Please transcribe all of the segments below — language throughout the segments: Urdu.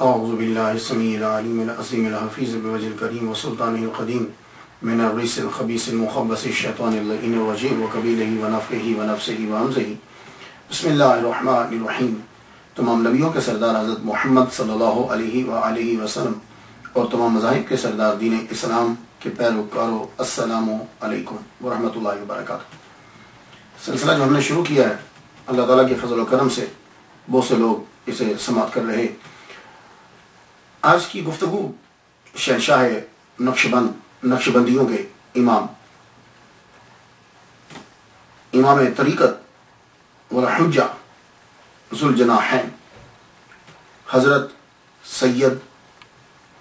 اعوذ باللہ السمیع العلیم العظیم الحفیظ بوجہ الکریم وسلطانہ القدیم من الرجس الخبیث المخبث الشیطان اللعین الرجیم وقبیلہ ونفخہ ونفسہ وہمزہ۔ بسم اللہ الرحمن الرحیم۔ تمام نبیوں کے سردار حضرت محمد صلی اللہ علیہ وآلہ وسلم اور تمام مذاہب کے سردار دین اسلام کے پیروکاروں، السلام علیکم ورحمۃ اللہ وبرکاتہ۔ سلسلہ جو ہم نے شروع کیا ہے، اللہ تعالیٰ کے فضل و کرم سے بہت سے لوگ اسے سماعت کر رہے۔ آج کی گفتگو شہنشاہ نقشبندیوں کے امام طریقت والحجہ ذوالجناحین حضرت سید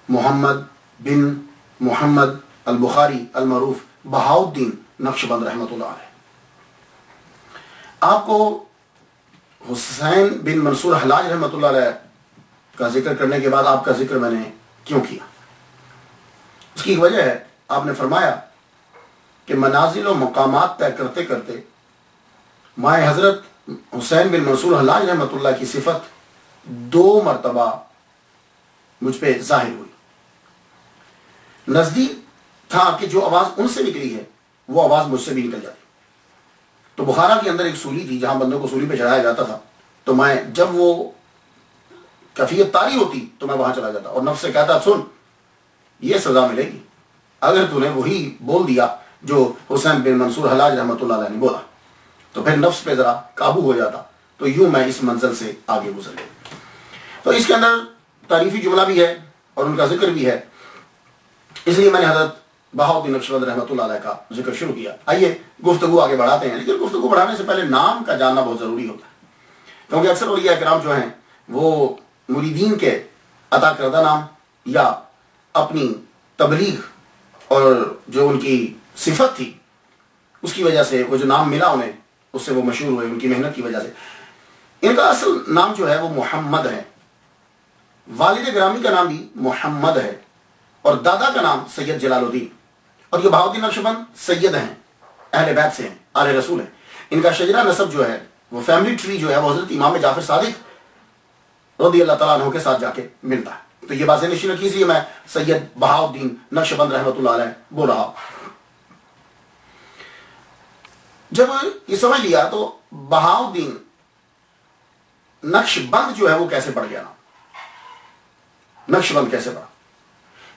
محمد بن محمد البخاری المعروف بہاؤالدین نقشبند رحمۃ اللہ علیہ۔ آپ کو حسین بن منصور حلاج رحمۃ اللہ علیہ کا ذکر کرنے کے بعد آپ کا ذکر میں نے کیوں کیا؟ اس کی ایک وجہ ہے، آپ نے فرمایا کہ منازل و مقامات طے کرتے کرتے مائے حضرت حسین بن منصور حلاج رحمۃ اللہ کی صفت 2 مرتبہ مجھ پہ ظاہر ہوئی۔ نزدیک تھا کہ جو آواز ان سے نکلی ہے وہ آواز مجھ سے بھی نکل جاتی۔ تو بخارا کے اندر ایک سولی تھی جہاں بندوں کو سولی پہ چڑھایا جاتا تھا، تو میں جب وہ کیفیت طاری ہوتی تو میں وہاں چلا جاتا اور نفس سے کہتا، سن یہ سزا ملے گی اگر تو نے وہی بول دیا جو حسین بن منصور حلاج رحمۃ اللہ علیہ نے بولا، تو پھر نفس پہ ذرا قابو ہو جاتا، تو یوں میں اس منزل سے آگے گزر گیا۔ تو اس کے اندر تعریفی جملہ بھی ہے اور ان کا ذکر بھی ہے، اس لیے میں نے حضرت بہاؤالدین نقشبند رحمۃ اللہ علیہ کا ذکر شروع کیا۔ آئیے گفتگو آگے بڑھاتے ہیں، لیکن گفتگو بڑھانے سے پہلے نام کا جاننا بہت ضروری ہوتا ہے، کیونکہ اکثر اولیاء کرام جو ہیں وہ مریدین کے عطا کردہ نام یا اپنی تبلیغ اور جو ان کی صفت تھی اس کی وجہ سے وہ جو نام ملا انہیں، اس سے وہ مشہور ہوئے، ان کی محنت کی وجہ سے۔ ان کا اصل نام جو ہے وہ محمد ہے، والد گرامی کا نام بھی محمد ہے، اور دادا کا نام سید جلال الدین، اور یہ بہاؤالدین نقشبند سید ہیں، اہل بیت سے ہیں، آل رسول ہیں۔ ان کا شجرہ نسب جو ہے وہ فیملی ٹری جو ہے وہ حضرت امام جعفر صادق رضی اللہ تعالیٰ عنہ کے ساتھ جا کے ملتا ہے۔ تو یہ بات نشین رکھی، اس لیے میں سید بہاؤالدین نقشبند رحمۃ اللہ علیہ بول رہا ہوں۔ جب یہ سمجھ لیا تو بہاؤالدین نقشبند جو ہے وہ کیسے پڑ گیا نام، نقشبند کیسے پڑا؟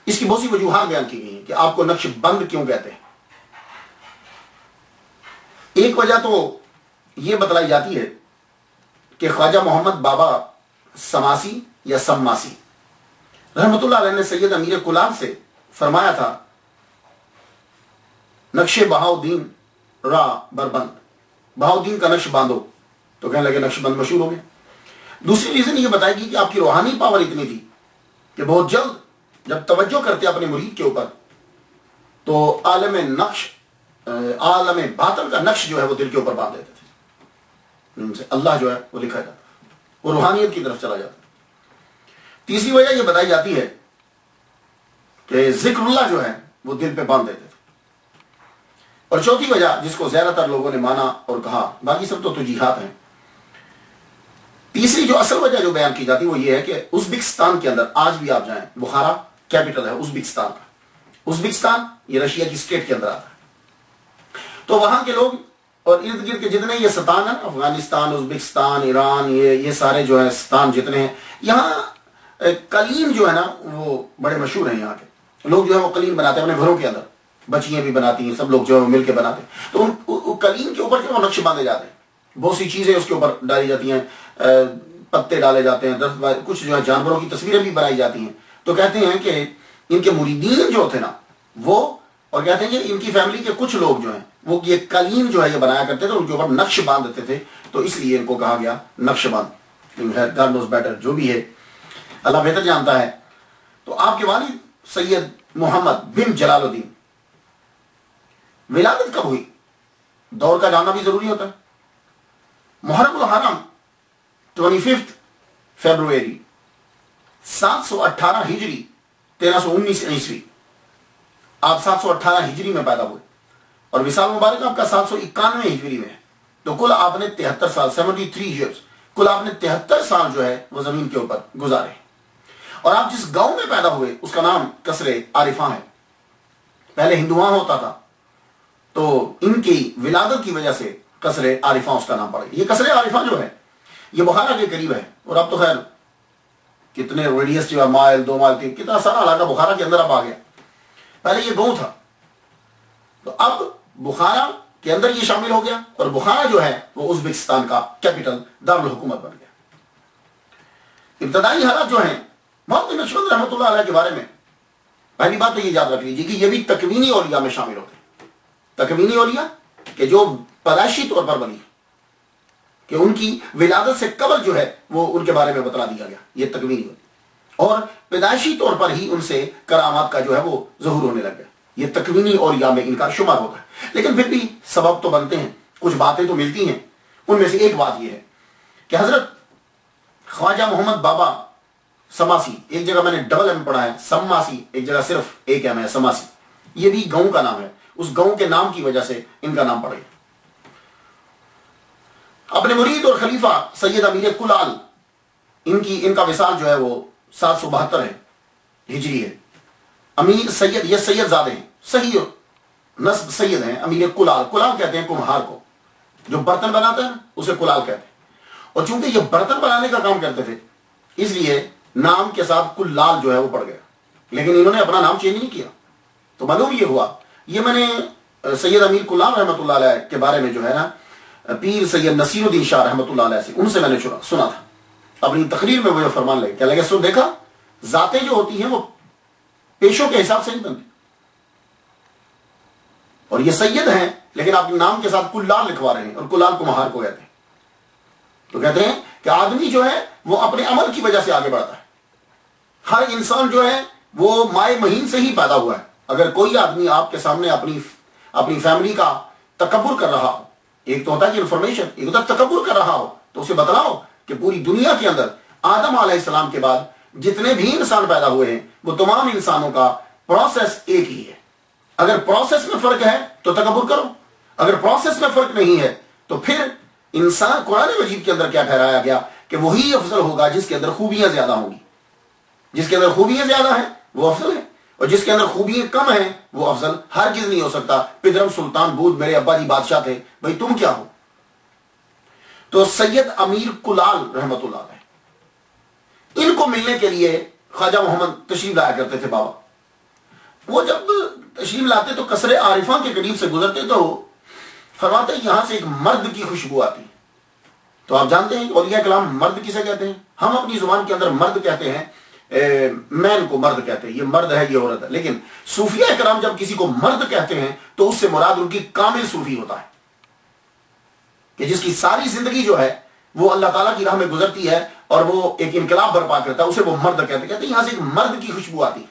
اس کی بہت سی وجوہات بیان کی گئی ہیں کہ آپ کو نقشبند کیوں کہتے ہیں۔ ایک وجہ تو یہ بتلائی جاتی ہے کہ خواجہ محمد بابا سماسی یا سماسی رحمۃ اللہ علیہ نے سید امیر کلاب سے فرمایا تھا، نقش بہاؤالدین را بربند، بہاؤالدین کا نقش باندھو، تو کہنے لگے نقش بند مشہور ہو گئے۔ دوسری ریزن یہ بتائے گی کہ آپ کی روحانی پاور اتنی تھی کہ بہت جلد جب توجہ کرتے اپنے مرید کے اوپر تو عالم باطن کا نقش جو ہے وہ دل کے اوپر باندھ دیتے تھے، ان سے اللہ جو ہے وہ لکھا جاتا، وہ روحانیت کی طرف چلا جاتا۔ تیسری وجہ یہ بتائی جاتی ہے کہ ذکر اللہ جو ہے وہ دل پہ باندھ دیتے تھے۔ اور چوتھی وجہ جس کو زیادہ تر لوگوں نے مانا اور کہا، باقی سب تو تجیحات ہیں، تیسری جو اصل وجہ جو بیان کی جاتی وہ یہ ہے کہ ازبکستان کے اندر آج بھی آپ جائیں، بخارا کیپٹل ہے ازبکستان کا، ازبکستان یہ رشیا کی اسٹیٹ کے اندر آتا ہے، تو وہاں کے لوگ اور ارد گرد کے جتنے یہ ستان ہیں، افغانستان، ازبکستان، ایران، یہ سارے جو ہے ستان جتنے ہیں، یہاں قلیم جو ہے نا وہ بڑے مشہور ہیں۔ یہاں کے لوگ جو ہے وہ قلیم بناتے ہیں اپنے گھروں کے اندر، بچیاں بھی بناتی ہیں، سب لوگ جو ہے مل کے بناتے ہیں، تو ان قلیم کے اوپر جو ہے وہ نقش باندھے جاتے ہیں، بہت سی چیزیں اس کے اوپر ڈالی جاتی ہیں، پتے ڈالے جاتے ہیں، کچھ جو ہے جانوروں کی تصویریں بھی بنائی جاتی ہیں۔ تو کہتے ہیں کہ ان کے مریدین جو تھے نا وہ، اور کہتے ہیں کہ ان کی فیملی کے کچھ لوگ جو ہیں وہ یہ قلیم جو ہے یہ بنایا کرتے تھے، ان کے اوپر نقش باندھ دیتے تھے، تو اس لیے ان کو کہا گیا نقش باندھ۔ God knows better، جو بھی ہے اللہ بہتر جانتا ہے۔ تو آپ کے والد سید محمد بن جلال الدین، ولادت کب ہوئی دور کا جاننا بھی ضروری ہوتا ہے۔ محرم الحرام 25 فیبروری 718 ہجری 1319 عیسوی، آپ 718 ہجری میں پیدا ہوئے، اور وصال مبارک آپ کا 791 ہجری میں ہے، تو کل آپ نے 73 سال 73 ایئرز، کل آپ نے 73 سال جو ہے وہ زمین کے اوپر گزارے، اور آپ جس گاؤں میں پیدا ہوئے اس کا نام قصر عارفاں ہے. پہلے ہندواں ہوتا تھا تو ان کی ولادت کی وجہ سے قصر عارفاں اس کا نام پڑا. یہ قصر عارفاں جو ہے یہ بخارا کے قریب ہے. اور اب تو خیر کتنے ریڈیس جو مائل 2 مائل 3 کتنا سارا علاقہ بخارا کے اندر اب آ گیا. پہلے یہ گاؤں تھا تو اب بخارا کے اندر یہ شامل ہو گیا اور بخارا جو ہے وہ ازبکستان کا کیپٹل دارالحکومت بن گیا. ابتدائی حالات جو ہیں محمد بن نقشبند رحمۃ اللہ علیہ کے بارے میں پہلی بات تو یہ یاد رکھ لیجیے کہ یہ بھی تکوینی اولیاء میں شامل ہوتے ہیں. تکوینی اولیاء کہ جو پیدائشی طور پر بنی کہ ان کی ولادت سے قبل جو ہے وہ ان کے بارے میں بتلا دیا گیا, یہ تکوینی اولیاء. اور پیدائشی طور پر ہی ان سے کرامات کا جو ہے وہ ظہور ہونے لگ گیا. یہ تکوینی اولیاء میں ان کا شمار ہوتا ہے. لیکن پھر بھی سبب تو بنتے ہیں, کچھ باتیں تو ملتی ہیں. ان میں سے ایک بات یہ ہے کہ حضرت خواجہ محمد بابا سماسی, ایک جگہ میں نے ڈبل ایم پڑھا ہے سماسی, ایک جگہ صرف ایک ایم ہے سماسی, یہ بھی گاؤں کا نام ہے. اس گاؤں کے نام کی وجہ سے ان کا نام پڑے. اپنے مرید اور خلیفہ سید امیر کلال ان کا وصال جو ہے وہ 772 ہے ہجری ہے. امیر سید, یہ سید زادے ہیں, صحیح نسب سید ہیں. امیر کلال, کلال کہتے ہیں کمہار کو, جو برتن بناتا ہے اسے کلال کہتے ہیں. اور چونکہ یہ برتن بنانے کا کام کرتے تھے اس لیے نام کے ساتھ کلال جو ہے وہ پڑ گیا. لیکن انہوں نے اپنا نام چینج نہیں کیا. تو معلوم یہ ہوا, یہ میں نے سید امیر کلال رحمۃ اللہ علیہ کے بارے میں جو ہے نا پیر سید نصیر الدین شاہ رحمۃ اللہ علیہ سے, ان سے میں نے سنا تھا. اپنی تقریر میں وہ جو فرمان لگے کیا لگے, سو دیکھا ذاتیں جو ہوتی ہیں وہ پیشوں کے حساب سے نہیں بنتی. اور یہ سید ہیں لیکن آپ نام کے ساتھ کلال لکھوا رہے ہیں, اور کلال کمہار کو کہتے ہیں. تو کہتے ہیں کہ آدمی جو ہے وہ اپنے عمل کی وجہ سے آگے بڑھتا ہے. ہر انسان جو ہے وہ مائع مہین سے ہی پیدا ہوا ہے. اگر کوئی آدمی آپ کے سامنے اپنی فیملی کا تکبر کر رہا ہو, ایک تو ہوتا ہے کہ انفارمیشن, ایک ہوتا ہے تکبر کر رہا ہو, تو اسے بتلاؤ کہ پوری دنیا کے اندر آدم علیہ السلام کے بعد جتنے بھی انسان پیدا ہوئے ہیں وہ تمام انسانوں کا پروسیس ایک ہی ہے. اگر پروسیس میں فرق ہے تو تکبر کرو, اگر پروسیس میں فرق نہیں ہے تو پھر انسان, قرآن مجید کے اندر کیا ٹھہرایا گیا کہ وہی افضل ہوگا جس کے اندر خوبیاں زیادہ ہوں گی. جس کے اندر خوبیاں زیادہ ہیں وہ افضل ہے, اور جس کے اندر خوبیاں کم ہیں وہ افضل ہرگز نہیں ہو سکتا. پدرم سلطان بود میرے ابا جی بادشاہ تھے, بھائی تم کیا ہو. تو سید امیر کلال رحمت اللہ علیہ, ان کو ملنے کے لیے خواجہ محمد تشریف لایا کرتے تھے بابا. وہ جب تشریف لاتے تو قصر عارفاں کے قریب سے گزرتے تو فرماتے یہاں سے ایک مرد کی خوشبو آتی. تو آپ جانتے ہیں اولیاء کلام مرد کسے کہتے ہیں. ہم اپنی زبان کے اندر مرد کہتے ہیں, مین کو مرد کہتے ہیں, یہ مرد ہے یہ عورت ہے. لیکن صوفیاء کرام جب کسی کو مرد کہتے ہیں تو اس سے مراد ان کی کامل صوفی ہوتا ہے, کہ جس کی ساری زندگی جو ہے وہ اللہ تعالیٰ کی راہ میں گزرتی ہے اور وہ ایک انقلاب برپا کرتا ہے, اسے وہ مرد کہتے ہیں. یہاں سے ایک مرد کی خوشبو آتی.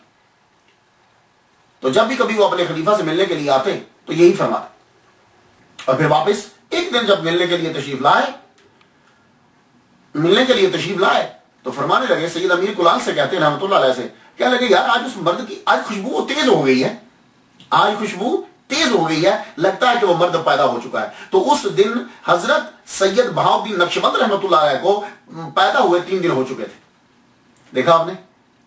تو جب بھی کبھی وہ اپنے خلیفہ سے ملنے کے لیے آتے تو یہی فرماتے. اور پھر واپس ایک دن جب ملنے کے لیے تشریف لائے تو فرمانے لگے, سید امیر کلال سے کہتے ہیں رحمۃ اللہ علیہ سے, کیا لگے یار آج اس مرد کی آج خوشبو تیز ہو گئی ہے, آج خوشبو تیز ہو گئی ہے, لگتا ہے کہ وہ مرد پیدا ہو چکا ہے. تو اس دن حضرت سید بہاؤالدین نقشبند رحمۃ اللہ علیہ کو پیدا ہوئے 3 دن ہو چکے تھے. دیکھا آپ نے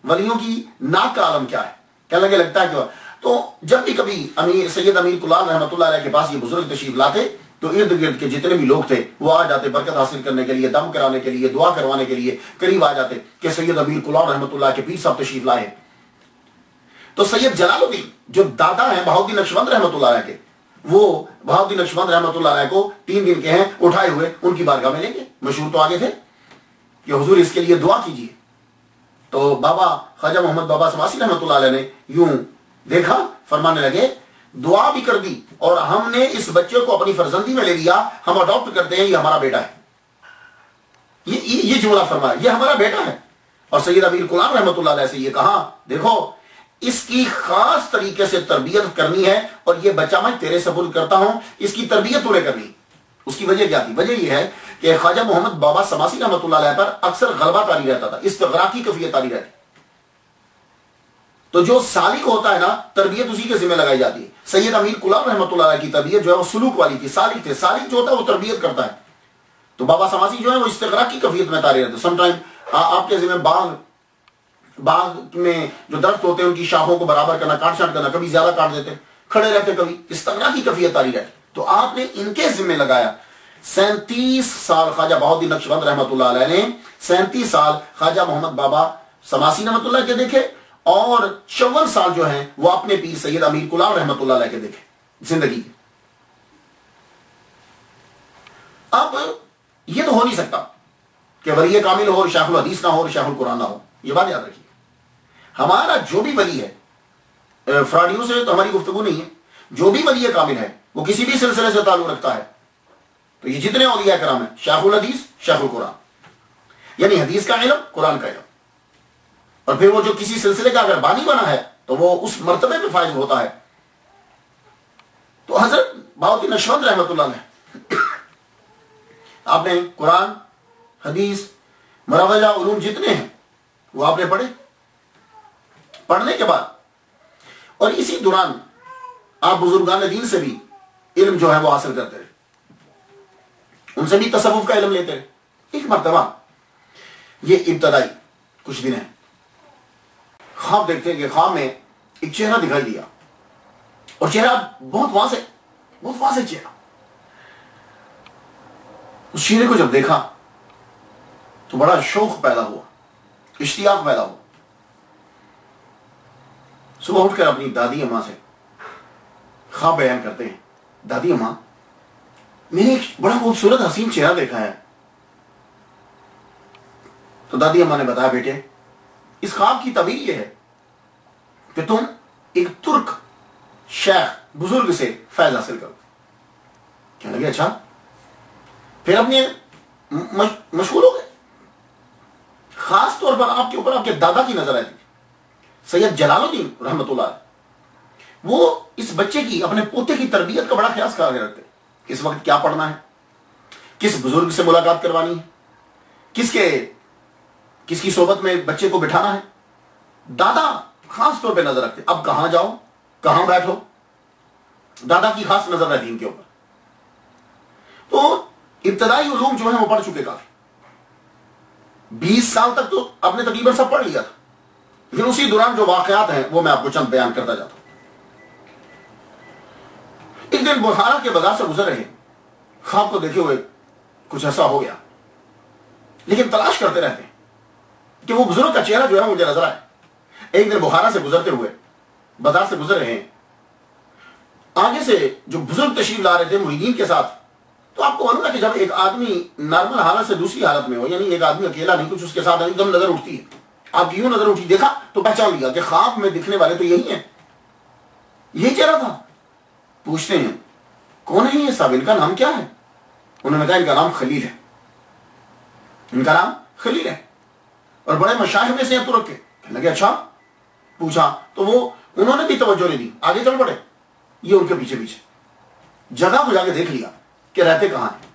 ولیوں کی ناک کا عالم کیا ہے. کیا لگتا ہے کہ تو جب بھی کبھی سید امیر کلال رحمۃ اللہ علیہ کے پاس یہ بزرگ تشریف لاتے تو ارد گرد کے جتنے بھی لوگ تھے وہ آ جاتے, برکت حاصل کرنے کے لیے, دم کرانے کے لیے, دعا کروانے کے لیے قریب آ جاتے کہ سید امیر کلال رحمۃ اللہ کے پیر صاحب تشریف لائے. تو سید جلال الدین جو دادا ہیں بہاؤالدین نقشبند رحمۃ اللہ علیہ کے, وہ بہاؤالدین نقشبند رحمۃ اللہ علیہ کو 3 دن کے ہیں اٹھائے ہوئے ان کی بارگاہ میں لیں گے. مشہور تو آگے تھے کہ حضور اس کے لیے دعا کیجیے. تو بابا خواجہ محمد بابا سماسی رحمۃ اللہ علیہ نے یوں دیکھا, فرمانے لگے دعا بھی کر دی اور ہم نے اس بچے کو اپنی فرزندی میں لے لیا, ہم اڈاپٹ کرتے ہیں, یہ ہمارا بیٹا ہے. یہ جملہ فرمایا, یہ ہمارا بیٹا ہے. اور سید امیر کلال رحمۃ اللہ علیہ سے یہ کہا, دیکھو اس کی خاص طریقے سے تربیت کرنی ہے اور یہ بچہ میں تیرے سپرد کرتا ہوں, اس کی تربیت تو نے کرنی. اس کی وجہ کیا تھی؟ وجہ یہ ہے کہ خواجہ محمد بابا سماسی رحمۃ اللہ علیہ پر اکثر غلبہ طاری رہتا تھا, استغراقی کیفیت طاری رہتی. تو جو سالک ہوتا ہے نا تربیت اسی کے ذمہ لگائی جاتی ہے. سید امیر کلال رحمۃ اللہ علیہ کی تربیت جو ہے وہ سلوک والی تھی, سالک تھے. سالک جو ہوتا ہے وہ تربیت کرتا ہے. تو بابا سماسی جو ہے وہ استغراقی کیفیت میں طاری رہتے. سم ٹائم آپ کے ذمہ باغ باغ میں جو درخت ہوتے ہیں ان کی شاخوں کو برابر کرنا، کاٹ چھانٹ کرنا، کبھی زیادہ کاٹ دیتے، کھڑے رہتے، کبھی استغنا کی کیفیت تاری رہتی. تو آپ نے ان کے ذمہ لگایا. 37 سال خواجہ بہاؤالدین نقشبند رحمۃ اللہ علیہ نے 37 سال خواجہ محمد بابا سماسی رحمۃ اللہ کے دیکھے، اور 54 سال جو ہیں وہ اپنے پیر سید امیر کلال رحمۃ اللہ علیہ کے دیکھے زندگی کے. اب یہ تو ہو نہیں سکتا کہ ولی کامل ہو اور شیخ الحدیث نہ ہو اور شیخ القرآن نہ ہو. یہ بات یاد رکھیے. ہمارا جو بھی ولی ہے، فراڈیوں سے تو ہماری گفتگو نہیں ہے، جو بھی ولی کامل ہے وہ کسی بھی سلسلے سے تعلق رکھتا ہے. تو یہ جتنے اولیاء کرام ہیں، شیخ الحدیث، شیخ القرآن، یعنی حدیث کا علم، قرآن کا علم. اور پھر وہ جو کسی سلسلے کا اگر بانی بنا ہے تو وہ اس مرتبے پہ فائز ہوتا ہے. تو حضرت بہاؤالدین نقشبند رحمۃ اللہ علیہ، آپ نے قرآن، حدیث، مروجہ علوم جتنے ہیں وہ آپ نے پڑھے. پڑھنے کے بعد اور اسی دوران آپ بزرگان دین سے بھی علم جو ہے وہ حاصل کرتے رہے، ان سے بھی تصوف کا علم لیتے رہے. ایک مرتبہ یہ ابتدائی کچھ دن ہے، خواب دیکھتے ہیں کہ خواب میں ایک چہرہ دکھائی دیا، اور چہرہ بہت واضح چہرہ. اس چہرے کو جب دیکھا تو بڑا شوق پیدا ہوا، اشتیاق پیدا ہوا. صبح اٹھ کر اپنی دادی اماں سے خواب بیان کرتے ہیں، دادی اماں میں نے ایک بڑا خوبصورت حسین چہرہ دیکھا ہے. تو دادی اماں نے بتایا، بیٹے اس خواب کی تعبیر یہ ہے کہ تم ایک ترک شیخ بزرگ سے فیض حاصل کرو. کہنے لگے اچھا. پھر اپنے مشغول ہو گئے. خاص طور پر آپ کے اوپر آپ کے دادا کی نظر آئی تھی، سید جلال الدین رحمۃ اللہ علیہ. وہ اس بچے کی، اپنے پوتے کی تربیت کا بڑا خیال کر رکھتے، اس وقت کیا پڑھنا ہے، کس بزرگ سے ملاقات کروانی ہے، کس کی صحبت میں بچے کو بٹھانا ہے. دادا خاص طور پہ نظر رکھتے، اب کہاں جاؤ، کہاں بیٹھو. دادا کی خاص نظر رہتی ان کے اوپر. تو ابتدائی علوم جو ہیں وہ پڑھ چکے کافی. 20 سال تک تو آپ نے تقریباً سب پڑھ لیا تھا. لیکن اسی دوران جو واقعات ہیں وہ میں آپ کو چند بیان کرتا جاتا ہوں. ایک دن بخارا کے بازار سے گزر رہے، خواب کو دیکھے ہوئے کچھ ایسا ہو گیا، لیکن تلاش کرتے رہتے ہیں کہ وہ بزرگ کا چہرہ جو ہے مجھے نظر آئے. ایک دن بخارا سے گزرتے ہوئے بازار سے گزر رہے ہیں، آگے سے جو بزرگ تشریف لا رہے تھے مریدین کے ساتھ. تو آپ کو معلوم ہے کہ جب ایک آدمی نارمل حالت سے دوسری حالت میں ہو، یعنی ایک آدمی اکیلا نہیں، کچھ اس کے ساتھ ایک دم نظر اٹھتی ہے. آپ کی یوں نظر اٹھی، دیکھا تو پہچان لیا کہ خواب میں دکھنے والے تو یہی ہیں، یہی چہرہ تھا. پوچھتے ہیں کون ہے یہ صاحب، ان کا نام کیا ہے؟ انہوں نے کہا ان کا نام خلیل ہے. ان کا نام خلیل ہے، اور بڑے مشاہیر میں سے ہیں ترک کے. کہنے لگے اچھا. پوچھا تو وہ انہوں نے بھی توجہ نہیں دی، آگے چل پڑے. یہ ان کے پیچھے جگہ کو جا کے دیکھ لیا کہ رہتے کہاں ہیں.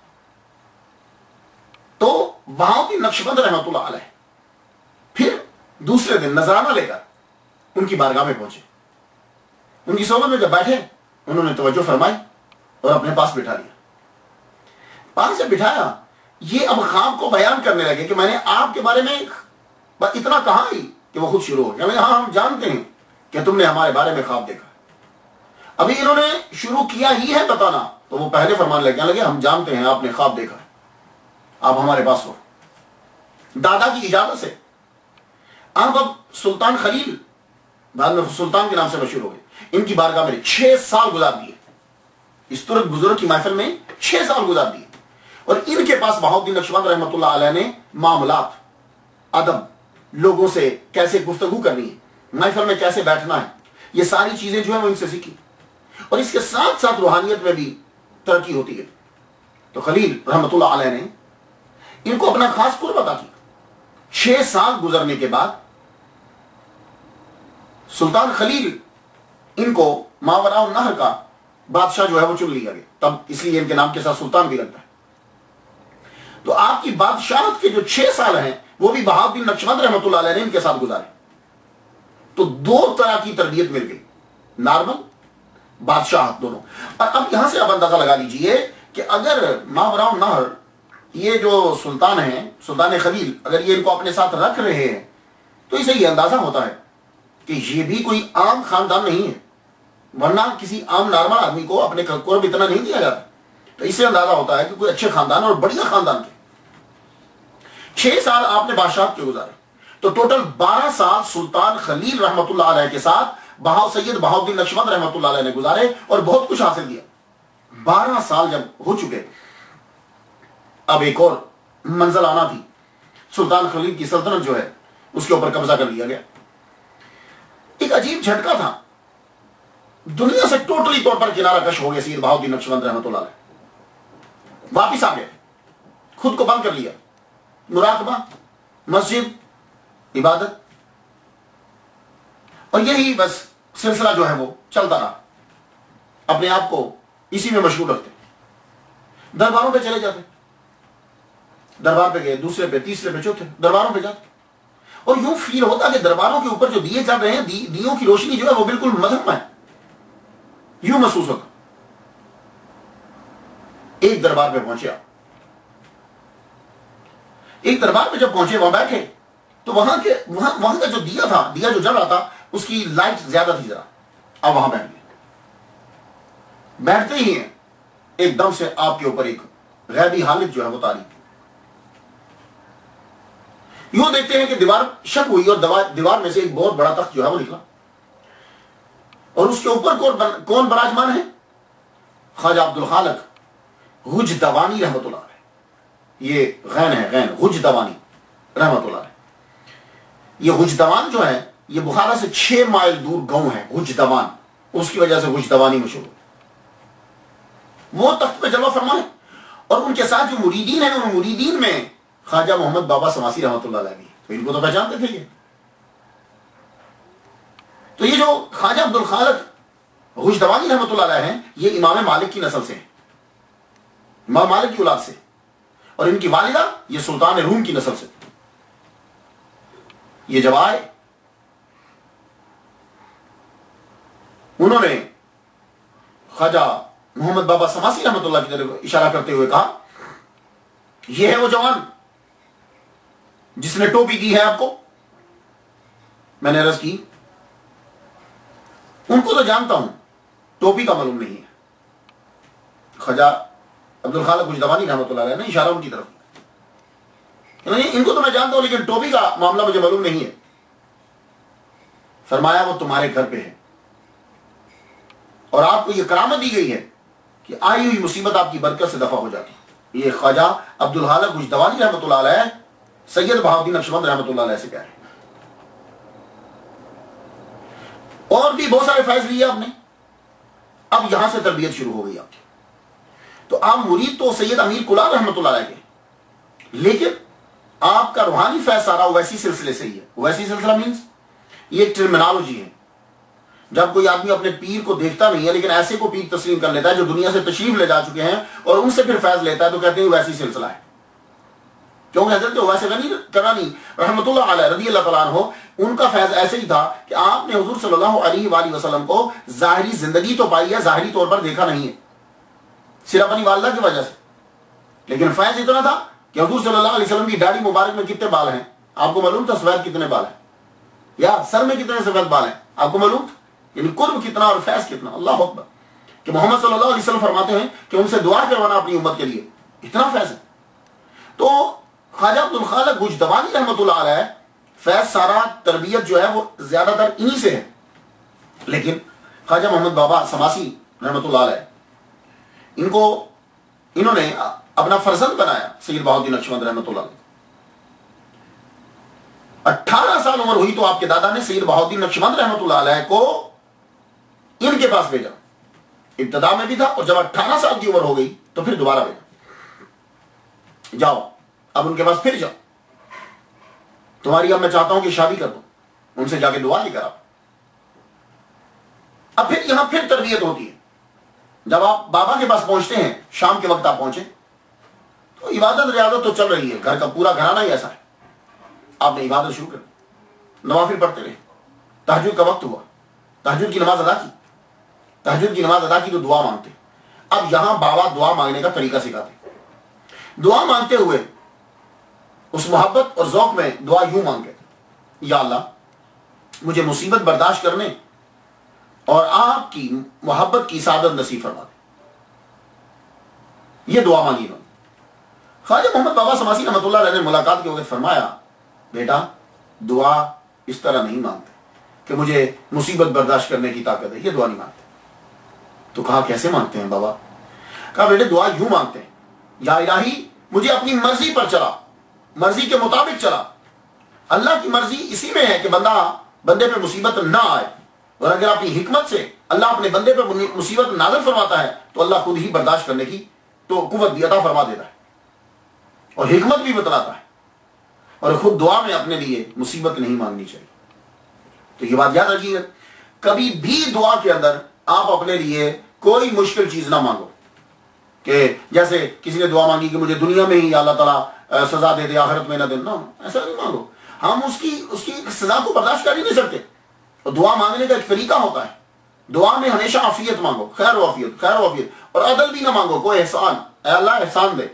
تو بہاؤالدین نقشبند رحمۃ اللہ علیہ پھر دوسرے دن نذرانہ لے کر ان کی بارگاہ میں پہنچے. ان کی صحبت میں جب بیٹھے انہوں نے توجہ فرمائی اور اپنے پاس بٹھا لیا. پاس جب بٹھایا، یہ اب خواب کو بیان کرنے لگے کہ میں نے آپ کے بارے میں اتنا کہا ہی کہ وہ خود شروع ہو گیا. ہاں ہم جانتے ہیں کہ تم نے ہمارے بارے میں خواب دیکھا. ابھی انہوں نے شروع کیا ہی ہے بتانا تو وہ پہلے فرمانے لگے ہم جانتے ہیں آپ نے خواب دیکھا ہے، آپ ہمارے پاس ہو. دادا کی اجازت سے آپ اب سلطان خلیل، بعد میں سلطان کے نام سے مشہور ہو گئے، ان کی بارگاہ میں 6 سال گزار دیے. اس ترک بزرگ کی محفل میں 6 سال گزار دیے. اور ان کے پاس بہاؤالدین نقشبند رحمۃ اللہ علیہ نے معاملات، ادب، لوگوں سے کیسے گفتگو کرنی ہے، محفل میں کیسے بیٹھنا ہے، یہ ساری چیزیں جو ہیں وہ ان سے سیکھی. اور اس کے ساتھ ساتھ روحانیت میں بھی ترقی ہوتی ہے. تو خلیل رحمۃ اللہ علیہ نے ان کو اپنا خاص قرب عطا کیا. 6 سال گزرنے کے بعد سلطان خلیل ان کو ماوراء النہر کا بادشاہ جو ہے وہ چن لیا گیا. تب اس لیے ان کے نام کے ساتھ سلطان بھی لگتا ہے. تو آپ کی بادشاہت کے جو 6 سال ہیں وہ بھی بہاؤالدین نقشبند رحمۃ اللہ علیہ نے ان کے ساتھ گزارے. تو 2 طرح کی تربیت مل گئی، نارمل، بادشاہت، دونوں. اور اب یہاں سے آپ اندازہ لگا لیجئے کہ اگر ماوراء النہر یہ جو سلطان ہیں، سلطان خلیل، اگر یہ ان کو اپنے ساتھ رکھ رہے ہیں تو اسے یہ اندازہ ہوتا ہے کہ یہ بھی کوئی عام خاندان نہیں ہے، ورنہ کسی عام نارمل آدمی کو اپنے قرب اتنا نہیں دیا جاتا. تو اس سے اندازہ ہوتا ہے کہ کوئی اچھے خاندان اور بڑھیا خاندان کے. 6 سال آپ نے بادشاہت کے گزارے، تو ٹوٹل 12 سال سلطان خلیل رحمت اللہ علیہ کے ساتھ سید بہاؤالدین نقشبند رحمت اللہ علیہ نے گزارے اور بہت کچھ حاصل کیا. 12 سال جب ہو چکے، اب ایک اور منزل آنا تھی. سلطان خلیل کی سلطنت جو ہے اس کے اوپر قبضہ کر لیا گیا. ایک عجیب جھٹکا تھا، دنیا سے ٹوٹلی طور پر کنارہ کش ہو گئے سید بہاؤالدین نقشبند رحمت اللہ علیہ. واپس آ گئے، خود کو بند کر لیا، مراقبہ، مسجد، عبادت، اور یہی بس سلسلہ جو ہے وہ چلتا رہا. اپنے آپ کو اسی میں مشغول رکھتے. درباروں پہ چلے جاتے، دربار پہ گئے، دوسرے پہ، تیسرے پہ، چوتھے، درباروں پہ جاتے، اور یوں فیل ہوتا کہ درباروں کے اوپر جو دیے چل رہے ہیں، دیوں کی روشنی جو ہے وہ بالکل مدھم ہے. یوں محسوس ہوتا. ایک دربار پہ پہنچے آپ، ایک دربار پہ جب پہنچے، وہاں بیٹھے، تو وہاں کا جو دیا تھا، دیا جو جل رہا تھا، اس کی لائٹ زیادہ تھی ذرا. اب وہاں بیٹھ گئے. بیٹھتے ہی ہیں ایک دم سے آپ کے اوپر ایک غیبی حالت جو ہے وہ طاری. یوں دیکھتے ہیں کہ دیوار شک ہوئی اور دیوار میں سے ایک بہت بڑا تخت جو ہے وہ نکلا، اور اس کے اوپر کون براجمان ہے؟ خواجہ عبدالخالق حجدوانی رحمت اللہ علیہ. یہ غین ہے، غین، حجدوانی رحمت اللہ علیہ. یہ حجدوان جو ہے یہ بخارا سے 6 مائل دور گاؤں ہے حجدوان، اس کی وجہ سے حجدوانی مشہور. وہ تخت پہ جلوہ فرما ہے، اور ان کے ساتھ جو مریدین ہیں، ان مریدین میں خواجہ محمد بابا سماسی رحمت اللہ علیہ بھی. تو ان کو تو پہچانتے تھے یہ. تو یہ جو خواجہ عبدالخالق حجدوانی رحمت اللہ علیہ ہیں، یہ امام مالک کی نسل سے ہیں، امام مالک کی اولاد سے، اور ان کی والدہ یہ سلطان روم کی نسل سے. یہ جب آئے، انہوں نے خواجہ محمد بابا سماسی رحمت اللہ کی طرف اشارہ کرتے ہوئے کہا، یہ ہے وہ جوان جس نے ٹوپی دی ہے آپ کو. میں نے عرض کی، ان کو تو جانتا ہوں، ٹوپی کا معلوم نہیں ہے. خواجہ عبدالخالق حجدوانی رحمت اللہ علیہ نے اشارہ ان کی طرف، ان کو تو میں جانتا ہوں لیکن ٹوپی کا معاملہ مجھے معلوم نہیں ہے. فرمایا وہ تمہارے گھر پہ ہے، اور آپ کو یہ کرامت دی گئی ہے کہ آئی ہوئی مصیبت آپ کی برکت سے دفع ہو جاتی. یہ خواجہ عبدالخالق حجدوانی رحمت اللہ علیہ سید بہاؤالدین نقشبند رحمت اللہ علیہ سے کہہ رہے ہیں. اور بھی بہت سارے فیض لیے آپ نے. اب یہاں سے تربیت شروع ہو گئی آپ کی. تو آپ مرید تو سید امیر کلار رحمت اللہ علیہ کے، لیکن آپ کا روحانی فیض سارا ویسی سلسلے سے ہی ہے. ویسی سلسلہ مینز یہ ایک ٹرمینالوجی ہے. جب کوئی آدمی اپنے پیر کو دیکھتا نہیں ہے لیکن ایسے کو پیر تسلیم کر لیتا ہے جو دنیا سے تشریف لے جا چکے ہیں، اور ان سے پھر فیض لیتا ہے، تو کہتے ہیں ویسی سلسلہ ہے. کیونکہ حضرت ویسے غنی کرانی رحمت اللہ علیہ رضی اللہ تعالیٰ عنہ، ان کا فیض ایسے ہی تھا کہ آپ نے حضور صلی اللہ علیہ وآلہ وسلم کو ظاہری زندگی تو پائی ہے، ظاہری طور پر دیکھا نہیں ہے صرف اپنی والدہ کی وجہ سے، لیکن فیض اتنا تھا کہ حضور صلی اللہ علیہ وسلم کی داڑھی مبارک میں کتنے بال ہیں آپ کو معلوم تھا؟ سفید کتنے بال ہیں؟ یا سر میں کتنے سفید بال ہیں آپ کو معلوم تھا؟ یعنی قرب کتنا اور فیض کتنا. اللہ اکبر. کہ محمد صلی اللہ علیہ وسلم فرماتے ہیں کہ ان سے دعا کروانا اپنی امت کے لیے، اتنا فیض ہے. تو خواجہ عبدالخالق حجدوانی رحمت اللہ علیہ فیض سارا تربیت جو ہے وہ زیادہ تر انہی سے ہے. لیکن خواجہ محمد بابا سماسی رحمت اللہ علیہ، انہوں نے اپنا فرزند بنایا سید بہاؤالدین نقشبند رحمت اللہ علیہ. 18 سال عمر ہوئی تو آپ کے دادا نے سید بہاؤالدین نقشبند رحمت اللہ علیہ کو ان کے پاس بھیجا. ابتدا میں بھی تھا، اور جب 18 سال کی عمر ہو گئی تو پھر دوبارہ بھیجا، جاؤ اب ان کے پاس پھر جاؤ، تمہاری اب میں چاہتا ہوں کہ شادی کر دوں. ان سے جا کے دعا لے کر آپ. اب پھر یہاں پھر تربیت ہوتی ہے. جب آپ بابا کے پاس پہنچتے ہیں، شام کے وقت آپ پہنچے تو عبادت ریاضت تو چل رہی ہے، گھر کا پورا گھرانہ ہی ایسا ہے. آپ نے عبادت شروع کر دی، نوافل پڑھتے رہے. تہجد کا وقت ہوا، تہجد کی نماز ادا کی. تہجد کی نماز ادا کی تو دعا مانگتے. اب یہاں بابا دعا مانگنے کا طریقہ سکھاتے. دعا مانگتے ہوئے اس محبت اور ذوق میں دعا یوں مانگے، یا اللہ مجھے مصیبت برداشت کرنے اور آپ کی محبت کی سعادت نصیب فرما دے. یہ دعا مانگی انہوں نے. خواجہ محمد بابا سماسی رحمۃ اللہ علیہ نے ملاقات کے وقت فرمایا بیٹا دعا اس طرح نہیں مانگتے کہ مجھے مصیبت برداشت کرنے کی طاقت ہے, یہ دعا نہیں مانگتے. تو کہا کیسے مانگتے ہیں بابا؟ کہا بیٹے دعا یوں مانگتے ہیں یا الہی مجھے اپنی مرضی پر چلا, مرضی کے مطابق چلا. اللہ کی مرضی اسی میں ہے کہ بندے پہ مصیبت نہ آئے, اور اگر اپنی حکمت سے اللہ اپنے بندے پہ مصیبت نازل فرماتا ہے تو اللہ خود ہی برداشت کرنے کی تو قوت بھی عطا فرما دیتا ہے اور حکمت بھی بتلاتا ہے. اور خود دعا میں اپنے لیے مصیبت نہیں مانگنی چاہیے. تو یہ بات یاد رکھیے, کبھی بھی دعا کے اندر آپ اپنے لیے کوئی مشکل چیز نہ مانگو کہ جیسے کسی نے دعا مانگی کہ مجھے دنیا میں ہی اللہ تعالیٰ سزا دے دے آخرت میں نہ دے. نہ, ایسا نہیں مانگو. ہم اس کی سزا کو برداشت کر ہی نہیں سکتے. اور دعا مانگنے کا ایک طریقہ ہوتا ہے. دعا میں ہمیشہ عافیت مانگو, خیر و عافیت, خیر و عافیت. اور عدل بھی نہ مانگو, کوئی احسان, اے اللہ احسان دے,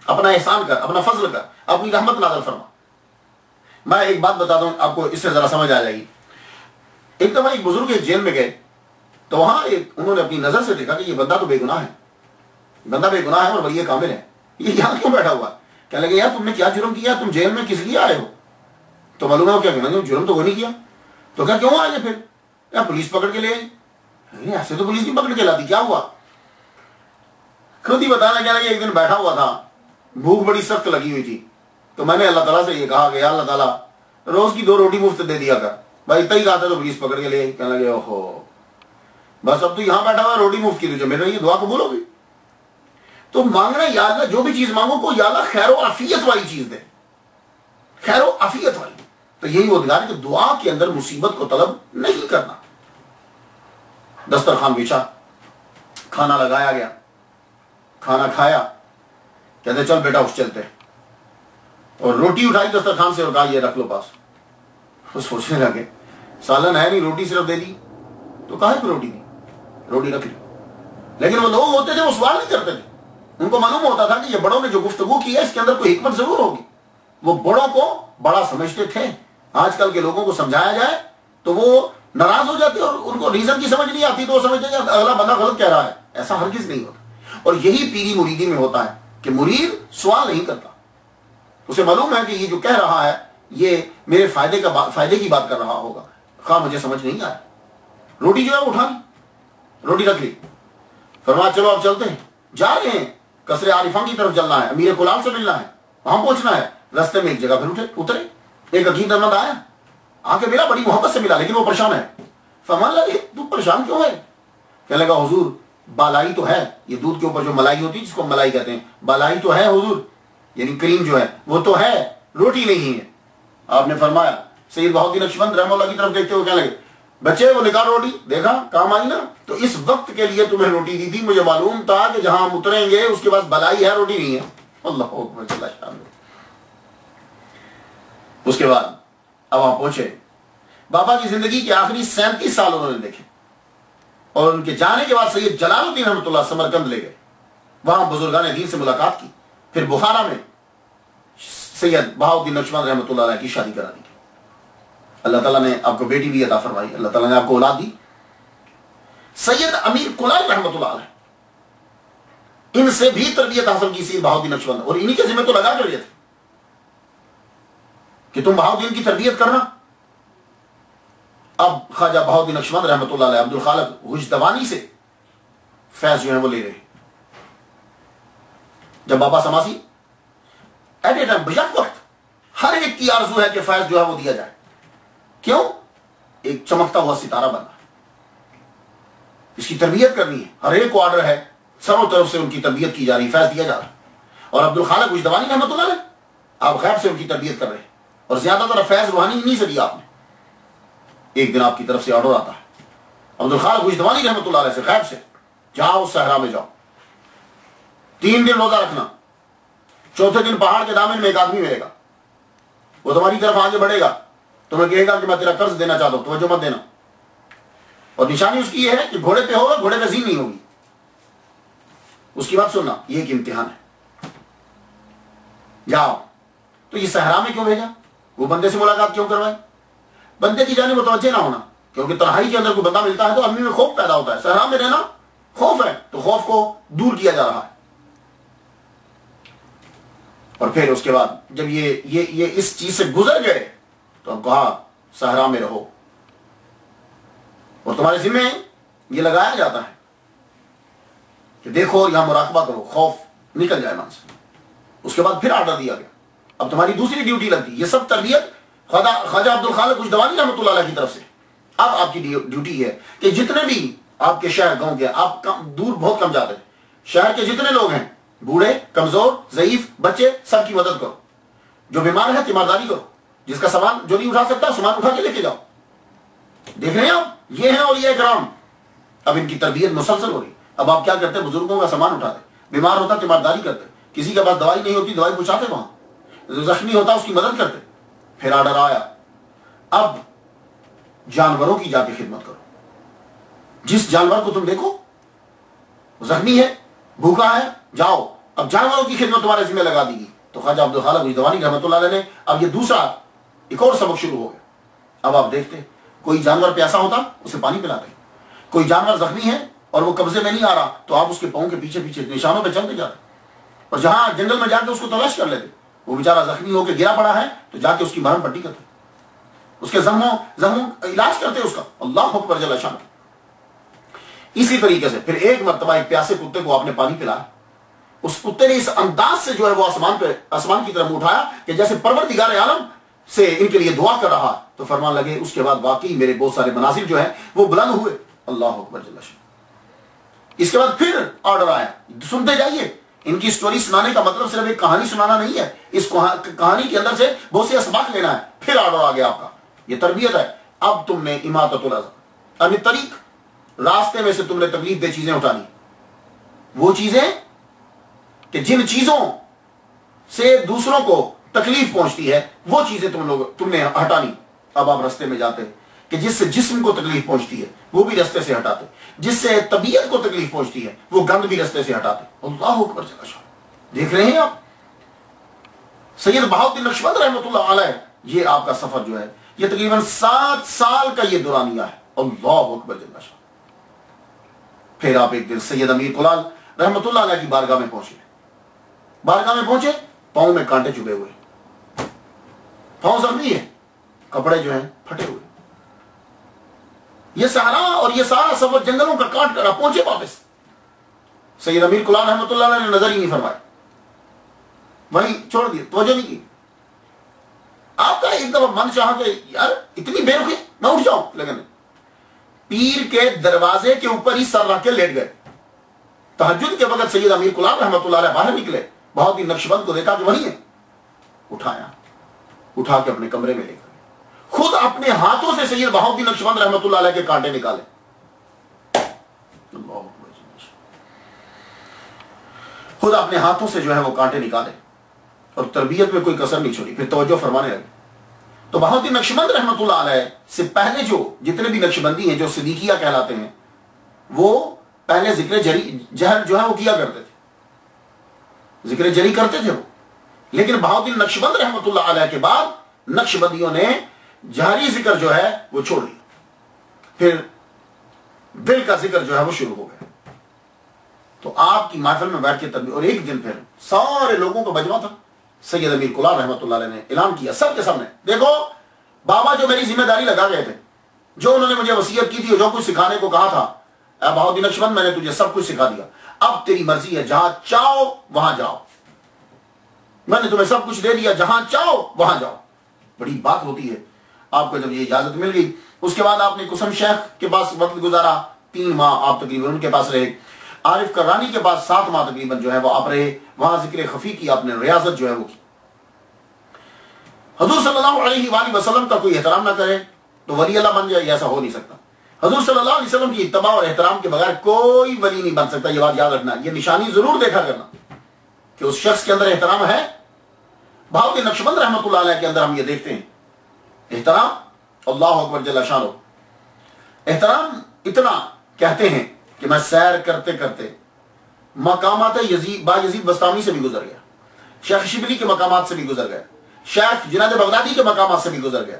اپنا احسان کر, اپنا فضل کر, اپنی رحمت نازل فرما. میں ایک بات بتا دوں آپ کو, اس سے ذرا سمجھ آ جائے گی. ایک دفعہ ایک بزرگ ایک جیل میں گئے تو وہاں انہوں نے اپنی نظر سے دیکھا کہ یہ بندہ تو بے گناہ ہے, بندہ بے گناہ ہے اور ولی کامل ہے, یہ یہاں کیوں بیٹھا ہوا ہے؟ کہنے لگے یار تم نے کیا جرم کیا, تم جیل میں کس لیے آئے ہو؟ تو معلوم ہے وہ کیا کہنا, جرم تو وہ نہیں کیا. تو کیا کیوں آئے پھر؟ یا پولیس پکڑ کے لے آئی؟ ایسے تو پولیس نہیں پکڑ کے لاتی, کیا ہوا؟ خود ہی بتانا. کہنے لگے ایک دن بیٹھا ہوا تھا, بھوک بڑی سخت لگی ہوئی تھی, تو میں نے اللہ تعالیٰ سے یہ کہا کہ یا اللہ تعالیٰ روز کی 2 روٹی مفت دے دیا کر. بھائی اتنا ہی کہا تھا تو پولیس پکڑ کے لے آئی. کہنے لگے اوہو بس اب تو یہاں بیٹھا ہوا روٹی مفت کی تجھے میرے یہ دعا قبول ہوگی. تو مانگنا یا اللہ جو بھی چیز مانگو کو یا اللہ خیر و عافیت والی چیز دے, خیر و عافیت والی. تو یہی وہ دعا ہے کہ دعا کے اندر مصیبت کو طلب نہیں کرنا. دسترخوان بچھا, کھانا لگایا گیا, کھانا کھایا, کہتے چل بیٹا اٹھ چلتے, اور روٹی اٹھائی دسترخوان سے اور کہا یہ رکھ لو پاس. وہ سوچنے لگے سالن ہے نہیں, روٹی صرف دے دی, تو کہا کہ روٹی دی, روٹی رکھ لی. لیکن وہ لوگ ہوتے تھے وہ سوال نہیں کرتے تھے, ان کو معلوم ہوتا تھا کہ یہ بڑوں نے جو گفتگو کی ہے اس کے اندر کوئی حکمت ضرور ہوگی. وہ بڑوں کو بڑا سمجھتے تھے. آج کل کے لوگوں کو سمجھایا جائے تو وہ ناراض ہو جاتے اور ان کو ریزن کی سمجھ نہیں آتی, تو وہ سمجھتے کہ اگلا بندہ غلط کہہ رہا ہے. ایسا ہرگز نہیں ہوتا. اور یہی پیری مریدی میں ہوتا ہے کہ مرید سوال نہیں کرتا, اسے معلوم ہے کہ یہ جو کہہ رہا ہے یہ میرے فائدے کی بات کر رہا ہوگا, خواہ مجھے سمجھ نہیں آیا. روٹی جو ہے اٹھا لی, روٹی رکھ لی, فرمایا چلو اب چلتے ہیں. جا رہے ہیں قصر عارفان کی طرف چلنا ہے, امیر کلال سے ملنا ہے, وہاں پہنچنا ہے. رستے میں ایک جگہ پھر اترے, ایک عقیدت مند آیا, آ کے ملا, بڑی محبت سے ملا, لیکن وہ پریشان ہے. فرمان لگے تو پریشان کیوں ہے؟ کہنے لگا حضور بالائی تو ہے, یہ دودھ کے اوپر جو ملائی ہوتی ہے جس کو ملائی کہتے ہیں, بالائی تو ہے حضور, یعنی کریم جو ہے وہ تو ہے, روٹی نہیں ہے. آپ نے فرمایا, سید بہاؤالدین نقشبند رحمہ اللہ کی طرف دیکھتے ہوئے کہنے لگے بچے وہ نکال روٹی, دیکھا کام آئی نا, تو اس وقت کے لیے تمہیں روٹی دی تھی, مجھے معلوم تھا کہ جہاں ہم اتریں گے اس کے پاس بلائی ہے, روٹی نہیں ہے. اللہ اکبر, اللہ شان. اس کے بعد اب وہاں پہنچے. بابا کی زندگی کے آخری 37 سال انہوں نے دیکھے, اور ان کے جانے کے بعد سید جلال الدین رحمۃ اللہ سمرقند لے گئے, وہاں بزرگان دین سے ملاقات کی. پھر بخارا میں سید بہاؤالدین نقشبند رحمۃ اللہ علیہ کی شادی کرا دی. اللہ تعالیٰ نے آپ کو بیٹی بھی عطا فرمائی, اللہ تعالیٰ نے آپ کو اولاد دی. سید امیر کلال رحمۃ اللہ علیہ, ان سے بھی تربیت حاصل کی سید بہاؤالدین نقشبند, اور انہی کے ذمہ تو لگا کر لیے تھے کہ تم بہاؤالدین کی تربیت کرنا. اب خواجہ بہاؤالدین نقشبند رحمۃ اللہ علیہ عبد الخالق غجدوانی سے فیض جو ہے وہ لے رہے. جب بابا Sammasi at a time back وقت ہر ایک کی آرزو ہے کہ فیض جو ہے وہ دیا جائے. کیوں؟ ایک چمکتا ہوا ستارہ بنا, اس کی تربیت کرنی ہے, ہر ایک کو آرڈر ہے, سروں طرف سے ان کی تربیت کی جا رہی, فیض دیا جا رہا ہے. اور عبد الخالق غجدوانی رحمۃ اللہ علیہ آپ غیب سے ان کی تربیت کر رہے ہیں, اور زیادہ تر فیض روحانی انہی سے دیا آپ نے. ایک دن آپ کی طرف سے آرڈر آتا ہے عبد الخالق غجدوانی رحمۃ اللہ علیہ سے, غیب سے, جاؤ اس صحرا میں جاؤ, 3 دن روزہ رکھنا, چوتھے دن پہاڑ کے دامن میں ایک آدمی ملے گا, وہ تمہاری طرف آگے بڑھے گا, تمہیں کہے گا کہ میں تیرا قرض دینا چاہتا ہوں, توجہ مت دینا. اور نشانی اس کی یہ ہے کہ گھوڑے پہ ہوگا, گھوڑے پہ زین نہیں ہوگی. اس کی بات سننا, یہ ایک امتحان ہے, جاؤ. تو یہ صحرا میں کیوں بھیجا؟ وہ بندے سے ملاقات کیوں کروائے؟ بندے کی جانب متوجہ نہ ہونا، کیونکہ تنہائی کے اندر کوئی بندہ ملتا ہے تو آدمی میں خوف پیدا ہوتا ہے، صحرا میں رہنا خوف ہے، تو خوف کو دور کیا جا رہا ہے۔ اور پھر اس کے بعد جب یہ اس چیز سے گزر گئے تو اب کہا صحرا میں رہو، اور تمہارے ذمہ یہ لگایا جاتا ہے کہ دیکھو یہاں مراقبہ کرو، خوف نکل جائے من سے۔ اس کے بعد پھر آرڈر دیا گیا، اب تمہاری دوسری ڈیوٹی لگتی، یہ سب تربیت خواجہ عبدالخالق کچھدوانی رحمۃ اللہ علیہ کی طرف سے۔ اب آپ کی ڈیوٹی ہے کہ جتنے بھی آپ کے شہر گاؤں کے، آپ دور بہت کم جاتے ہیں، شہر کے جتنے لوگ ہیں، بوڑھے، کمزور، ضعیف، بچے، سب کی مدد کرو، جو بیمار ہے تیمارداری کرو، جس کا سامان جو نہیں اٹھا سکتا سامان اٹھا کے لے کے جاؤ۔ دیکھ رہے ہیں آپ، یہ ہیں اولیاء کرام۔ اب ان کی تربیت مسلسل ہو رہی۔ اب آپ کیا کرتے ہیں؟ بزرگوں کا سامان اٹھاتے، بیمار ہوتا تیمارداری کرتے، کسی کے پاس دوائی نہیں ہوتی دوائی پہنچاتے وہاں، زخمی ہوتا اس کی مدد کرتے۔ پھر آرڈر آیا، اب جانوروں کی جا کے خدمت کرو، جس جانور کو تم دیکھو زخمی ہے، بھوکا ہے، جاؤ۔ اب جانوروں کی خدمت تمہارے ذمہ لگا دی گئی۔ تو خواجہ عبدالخالق کچھدوانی رحمۃ اللہ علیہ نے اب یہ دوسرا ایک اور سبق شروع ہو گیا۔ اب آپ دیکھتے کوئی جانور پیاسا ہوتا اسے پانی پلاتے، کوئی جانور زخمی ہے اور وہ قبضے میں نہیں آ رہا تو آپ اس کے پاؤں کے پیچھے پیچھے نشانوں پہ چلتے جاتے، اور جہاں جنگل میں جا کے اس کو تلاش کر لیتے، وہ بیچارہ زخمی ہو کے گرا پڑا ہے تو جا کے اس کی مرہم پٹی کرتے، اس کے زخموں علاج کرتے اس کا۔ اللہ اکبر جل شان۔ اسی طریقے سے پھر ایک مرتبہ ایک پیاسے کتے کو آپ نے پانی پلایا، اس کتے نے اس انداز سے جو ہے وہ آسمان کی طرف اٹھایا کہ جیسے پروردگار عالم سے ان کے لیے دعا کر رہا، تو فرمان لگے اس کے بعد واقعی میرے بہت سارے منازل جو ہیں وہ بلند ہوئے۔ اللہ اکبر جل شان۔ اس کے بعد پھر آرڈر آیا، سنتے جائیے، ان کی سٹوری سنانے کا مطلب صرف ایک کہانی سنانا نہیں ہے، اس کہانی کے اندر سے بہت سے اسباق لینا ہے۔ پھر آرڈر آ گیا آپ کا، یہ تربیت ہے۔ اب تم نے اماطۃ الاذى، اب طریق، راستے میں سے تم نے تکلیف دہ چیزیں اٹھانی، وہ چیزیں کہ جن چیزوں سے دوسروں کو تکلیف پہنچتی ہے وہ چیزیں تم نے ہٹانی۔ اب آپ رستے میں جاتے کہ جس سے جسم کو تکلیف پہنچتی ہے وہ بھی رستے سے ہٹاتے، جس سے طبیعت کو تکلیف پہنچتی ہے وہ گند بھی رستے سے ہٹاتے۔ اللہ اکبر جل شان۔ دیکھ رہے ہیں آپ سید بہاؤالدین نقشبند رحمۃ اللہ علیہ، یہ آپ کا سفر جو ہے یہ تقریباً 7 سال کا یہ دورانیہ ہے۔ اللہ اکبر جل شان۔ پھر آپ ایک دن سید امیر کلال رحمۃ اللہ علیہ کی بارگاہ میں پہنچے، بارگاہ میں پہنچے، پاؤں میں کانٹے چبھے ہوئے، پاؤں زخمی ہے، کپڑے جو ہیں پھٹے ہوئے، یہ صحرا اور یہ سارا سفر جنگلوں کا کاٹ کر پہنچے واپس۔ سید امیر کلال رحمۃ اللہ علیہ نے نظر ہی نہیں فرمایا، وہیں چھوڑ دیا، توجہ نہیں کی۔ آپ کا ایک دفعہ من چاہا کہ یار اتنی بے رخی میں اٹھ جاؤں، لیکن پیر کے دروازے کے اوپر ہی سر رکھ کے لیٹ گئے۔ تہجد کے وقت سید امیر کلال رحمۃ اللہ علیہ باہر نکلے، بہاؤالدین نقشبند کو دیکھا کہ وہی ہے، اٹھایا، اٹھا کے اپنے کمرے میں لے کر خود اپنے ہاتھوں سے سید بہاؤالدین نقشبند رحمۃ اللہ علیہ کے کانٹے نکالے۔ خود اپنے ہاتھوں سے جو ہے وہ کانٹے نکالے اور تربیت میں کوئی کسر نہیں چھوڑی۔ پھر توجہ فرمانے لگے۔ تو بہاؤالدین نقشبند رحمۃ اللہ علیہ سے پہلے جو جتنے بھی نقشبندی ہیں جو صدیقیہ کہلاتے ہیں، وہ پہلے ذکر جہر جو ہے وہ کیا کرتے تھے، ذکر جری کرتے تھے وہ، لیکن بہاؤالدین نقشبند رحمۃ اللہ علیہ کے بعد نقشبندیوں نے جہری ذکر جو ہے وہ چھوڑ دیا، پھر دل کا ذکر جو ہے وہ شروع ہو گیا۔ تو آپ کی محفل میں بیٹھ کے تربیت، اور ایک دن پھر سارے لوگوں کو مجمع تھا، سید امیر کلال رحمۃ اللہ علیہ نے اعلان کیا سب کے سامنے، دیکھو بابا جو میری ذمہ داری لگا گئے تھے، جو انہوں نے مجھے وصیت کی تھی اور جو کچھ سکھانے کو کہا تھا، اے بہاؤالدین نقشبند میں نے تجھے سب کچھ سکھا دیا، اب تیری مرضی ہے، جہاں چاہو وہاں جاؤ، میں نے تمہیں سب کچھ دے دیا، جہاں چاہو وہاں جاؤ۔ بڑی بات ہوتی ہے۔ آپ کو جب یہ اجازت مل گئی، اس کے بعد آپ نے قسم شیخ کے پاس وقت گزارا، 3 ماہ آپ تقریباً ان کے پاس رہے، عارف کرانی کے پاس 7 ماہ تقریباً جو ہے وہ آپ رہے، وہاں ذکر خفی کی آپ نے ریاضت جو ہے وہ کی۔ حضور صلی اللہ علیہ وآلہ وسلم کا کوئی احترام نہ کرے تو ولی اللہ بن جائے، ایسا ہو نہیں سکتا۔ حضور صلی اللہ علیہ وسلم کی اتباع اور احترام کے بغیر کوئی ولی نہیں بن سکتا، یہ بات یاد رکھنا، یہ نشانی ضرور دیکھا کرنا کہ اس شخص کے اندر احترام ہے۔ بہاؤالدین نقشبند رحمۃ اللہ علیہ کے اندر ہم یہ دیکھتے ہیں احترام، اللہ اکبر جل شانہ، احترام اتنا کہتے ہیں کہ میں سیر کرتے کرتے مقامات با یزید بستامی سے بھی گزر گیا، شیخ شبلی کے مقامات سے بھی گزر گیا، شیخ جنید بغدادی کے مقامات سے بھی گزر گیا،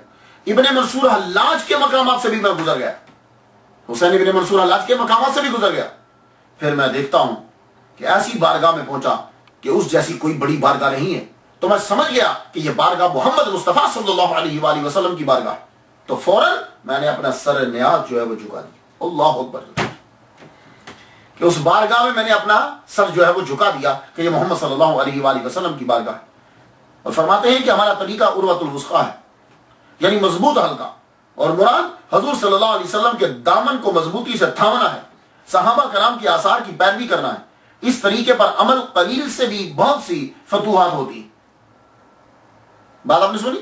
ابن منصور حلاج کے مقامات سے بھی میں گزر گیا، حسین ابن منصور حلاج کے مقامات سے بھی گزر گیا. پھر میں دیکھتا ہوں کہ ایسی بارگاہ میں پہنچا کہ اس جیسی کوئی بڑی بارگاہ نہیں ہے. تو میں سمجھ گیا کہ یہ بارگاہ محمد مصطفیٰ صلی اللہ علیہ وآلہ وسلم کی بارگاہ. تو فوراً میں نے اپنا سر نیاز جو ہے وہ جھکا دیا. اللہ اکبر. کہ اس بارگاہ میں نے اپنا سر جو ہے وہ جھکا دیا کہ یہ محمد صلی اللہ علیہ وآلہ وسلم کی بارگاہ ہے. اور فرماتے ہیں کہ ہمارا طریقہ عروۃ الوثقیٰ ہے، یعنی مضبوط حلقہ، اور مراد حضور صلی اللہ علیہ وسلم کے دامن کو مضبوطی سے تھامنا ہے، صحابہ کرام کی آثار کی پیروی کرنا ہے. اس طریقے پر عمل قلیل سے بھی بہت سی فتوحات ہوتی ہیں. بات آپ نے سنی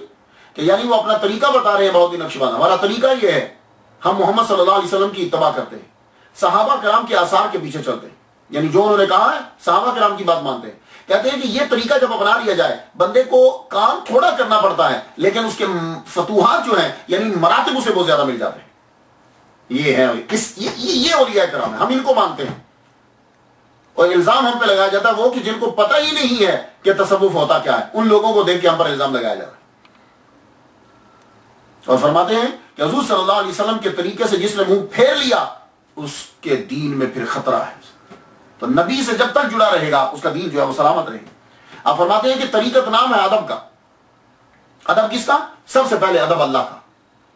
کہ یعنی وہ اپنا طریقہ بتا رہے ہیں بہت ہی نقشبند. ہمارا طریقہ یہ ہے، ہم محمد صلی اللہ علیہ وسلم کی اتباع کرتے ہیں، صحابہ کرام کے آثار کے پیچھے چلتے ہیں، یعنی جو انہوں نے کہا ہے صحابہ کرام کی بات مانتے ہیں. کہتے ہیں کہ یہ طریقہ جب اپنا لیا جائے بندے کو کام تھوڑا کرنا پڑتا ہے لیکن اس کے فتوحات جو ہیں یعنی مراتب اسے بہت زیادہ مل جاتے ہیں. یہ ہے یہ اولیاء کرام ہے، ہم ان کو مانتے ہیں. اور الزام ہم پہ لگایا جاتا ہے وہ کہ جن کو پتہ ہی نہیں ہے کہ تصوف ہوتا کیا ہے، ان لوگوں کو دیکھ کے ہم پر الزام لگایا جاتا ہے. اور فرماتے ہیں کہ حضور صلی اللہ علیہ وسلم کے طریقے سے جس نے منہ پھیر لیا اس کے دین میں پھر خطرہ ہے. تو نبی سے جب تک جڑا رہے گا اس کا دین جو ہے وہ سلامت رہے گا. آپ فرماتے ہیں کہ طریقت نام ہے ادب کا. ادب کس کا؟ سب سے پہلے ادب اللہ کا،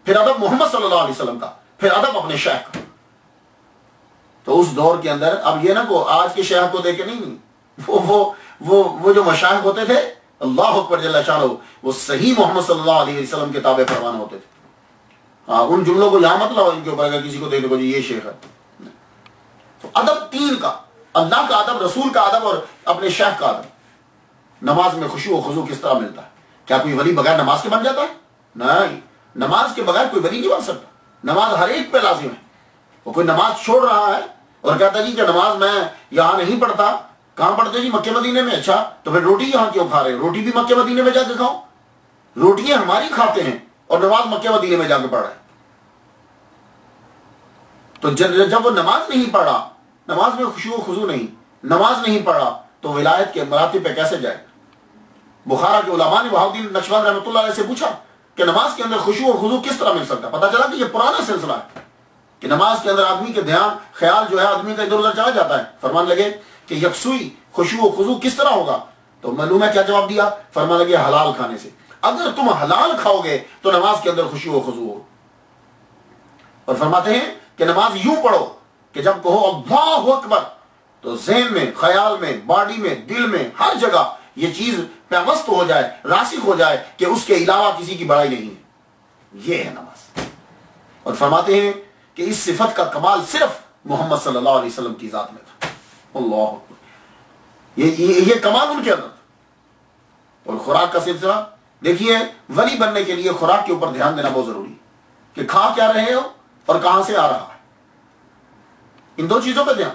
پھر ادب محمد صلی اللہ علیہ وسلم کا، پھر ادب اپنے شیخ کا. تو اس دور کے اندر اب یہ نہ کو آج کے شیخ کو دیکھ کے نہیں، وہ جو مشائخ ہوتے تھے اللہ اکبر جل شانہ، وہ صحیح محمد صلی اللہ علیہ وسلم کے تابع فرمان ہوتے تھے. ان جملوں کو یہاں مت لاؤ ان کے اوپر اگر کسی کو دیکھ لو جی یہ شیخ ہے. تو ادب تین کا، اللہ کا ادب، رسول کا ادب اور اپنے شیخ کا ادب. نماز میں خشوع و خضوع کس طرح ملتا ہے؟ کیا کوئی ولی بغیر نماز کے بن جاتا ہے؟ نہیں، نماز کے بغیر کوئی ولی نہیں بن سکتا. نماز ہر ایک پہ لازم ہے. وہ کوئی نماز چھوڑ رہا ہے اور کہتا جی کہ نماز میں یہاں نہیں پڑھتا، کہاں پڑھتے جی؟ مکہ مدینے میں. اچھا تو پھر روٹی یہاں کیوں کھا رہے ہیں؟ روٹی بھی مکہ مدینے میں جا کے کھاؤ. روٹیاں ہماری کھاتے ہیں اور نماز مکہ مدینے میں جا کے پڑھ رہے ہیں. تو جب وہ نماز نہیں پڑھا، نماز میں خشوع و خضوع نہیں، نماز نہیں پڑھا تو ولایت کے مراتب پہ کیسے جائے؟ بخارا کے علماء نے بہاؤ الدین نقشبند رحمۃ اللہ علیہ سے پوچھا کہ نماز کے اندر خشوع و خضوع کس طرح مل سکتا؟ پتہ چلا کہ یہ پرانا سلسلہ ہے کہ نماز کے اندر آدمی کے دھیان خیال جو ہے آدمی کا ادھر ادھر چلا جاتا ہے. فرمان لگے کہ یکسوئی خشوع و خضوع کس طرح ہوگا؟ تو معلوم ہے کیا جواب دیا؟ فرمان لگے حلال کھانے سے. اگر تم حلال کھاؤ گے تو نماز کے اندر خشوع و خضوع ہو. اور فرماتے ہیں کہ نماز یوں پڑھو کہ جب کہو اللہ اکبر تو ذہن میں، خیال میں، باڈی میں، دل میں، ہر جگہ یہ چیز پیوست ہو جائے، راسخ ہو جائے کہ اس کے علاوہ کسی کی بڑائی نہیں ہے. یہ ہے نماز. اور فرماتے ہیں کہ اس صفت کا کمال صرف محمد صلی اللہ علیہ وسلم کی ذات میں تھا. اللہ اکبر. یہ کمال ان کے اندر. اور خوراک کا سلسلہ دیکھیے، ولی بننے کے لیے خوراک کے اوپر دھیان دینا بہت ضروری ہے کہ کھا کیا رہے ہو اور کہاں سے آ رہا ہے. ان دو چیزوں پہ دھیان.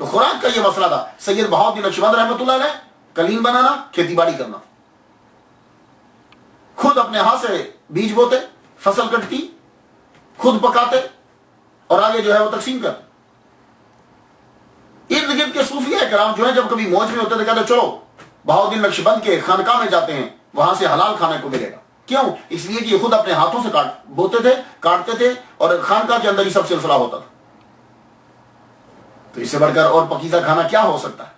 تو خوراک کا یہ مسئلہ تھا. سید بہاؤ الدین نقشبند رحمۃ اللہ علیہ کلیم بنانا، کھیتی باڑی کرنا، خود اپنے ہاتھ سے بیج بوتے، فصل کٹتی، خود پکاتے اور آگے جو ہے وہ تقسیم کرتے. ارد گرد کے صوفیاء کرام جو ہے جب کبھی موج میں ہوتے تھے کہتے چلو بہاؤ الدین نقشبند کے خانقاہ میں جاتے ہیں، وہاں سے حلال کھانے کو ملے گا. کیوں؟ اس لیے کہ یہ خود اپنے ہاتھوں سے بوتے تھے، کاٹتے تھے اور خانقاہ کے اندر ہی سب سلسلہ ہوتا تھا. تو اس سے بڑھ کر اور پکیزہ کھانا کیا ہو سکتا ہے؟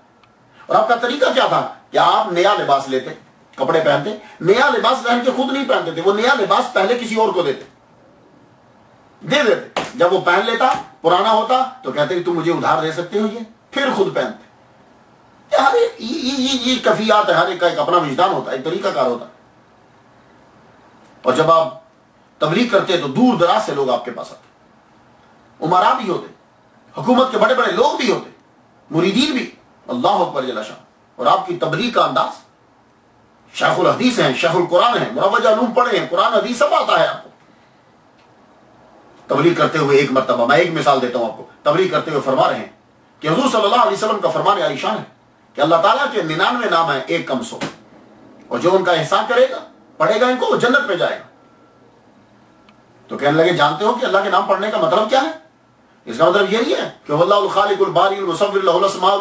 اور آپ کا طریقہ کیا تھا کہ آپ نیا لباس لیتے، کپڑے پہنتے، نیا لباس پہن کے خود نہیں پہنتے تھے، وہ نیا لباس پہلے کسی اور کو دے دیتے. جب وہ پہن لیتا، پرانا ہوتا تو کہتے کہ تم مجھے ادھار دے سکتے ہو، یہ پھر خود پہنتے. یہ کفیات ہے، ہر ایک کا ایک اپنا وجدان ہوتا ہے، ایک طریقہ کار ہوتا ہے. اور جب آپ تبلیغ کرتے تو دور دراز سے لوگ آپ کے پاس آتے، امراء بھی ہوتے، حکومت کے بڑے بڑے لوگ بھی ہوتے، مریدین بھی. اللہ اکبر جل شان. اور آپ کی تبلیغ کا انداز، شیخ الحدیث ہیں، شیخ القرآن ہیں، مروج علوم پڑھے ہیں، قرآن حدیث سب آتا ہے آپ کو. تبلیغ کرتے ہوئے ایک مرتبہ میں ایک مثال دیتا ہوں آپ کو. تبلیغ کرتے ہوئے فرما رہے ہیں کہ حضور صلی اللہ علیہ وسلم کا فرمان عالی شان ہے کہ اللہ تعالیٰ کے 99 نام ہیں، ایک کم 100، اور جو ان کا احسان کرے گا، پڑھے گا ان کو، وہ جنت میں جائے گا. تو کہنے لگے جانتے ہو کہ اللہ کے نام پڑھنے کا مطلب کیا ہے؟ اس کا مطلب یہی ہے کہ اللہ الخالق الباری المصور له الاسماء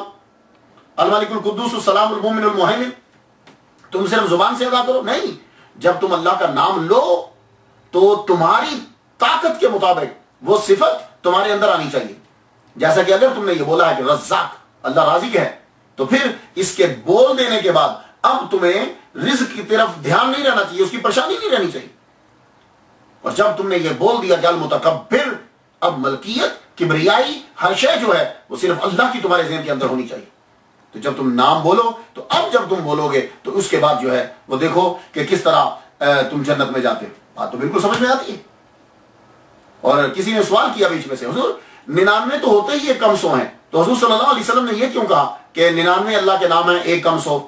الملک القدوس السلام المؤمن المہیمن. تم صرف زبان سے ادا کرو؟ نہیں، جب تم اللہ کا نام لو تو تمہاری طاقت کے مطابق وہ صفت تمہارے اندر آنی چاہیے. جیسا کہ اگر تم نے یہ بولا ہے کہ رزاق اللہ رازق ہے، تو پھر اس کے بول دینے کے بعد اب تمہیں رزق کی طرف دھیان نہیں رہنا چاہیے، اس کی پریشانی نہیں رہنی چاہیے. اور جب تم نے یہ بول دیا کہ المتکبر، اب ملکیت، کبریائی، ہر شے جو ہے وہ صرف اللہ کی تمہارے ذہن کے اندر ہونی چاہیے. تو جب تم نام بولو تو اب جب تم بولو گے تو اس کے بعد جو ہے وہ دیکھو کہ کس طرح تم جنت میں جاتے ہو. بات تو بالکل سمجھ میں آتی ہے. اور کسی نے سوال کیا بیچ میں سے، حضور 99 تو ہوتے ہی 1 کم 100 ہیں، تو حضور صلی اللہ علیہ وسلم نے یہ کیوں کہا کہ 99 اللہ کے نام ہیں 1 کم 100؟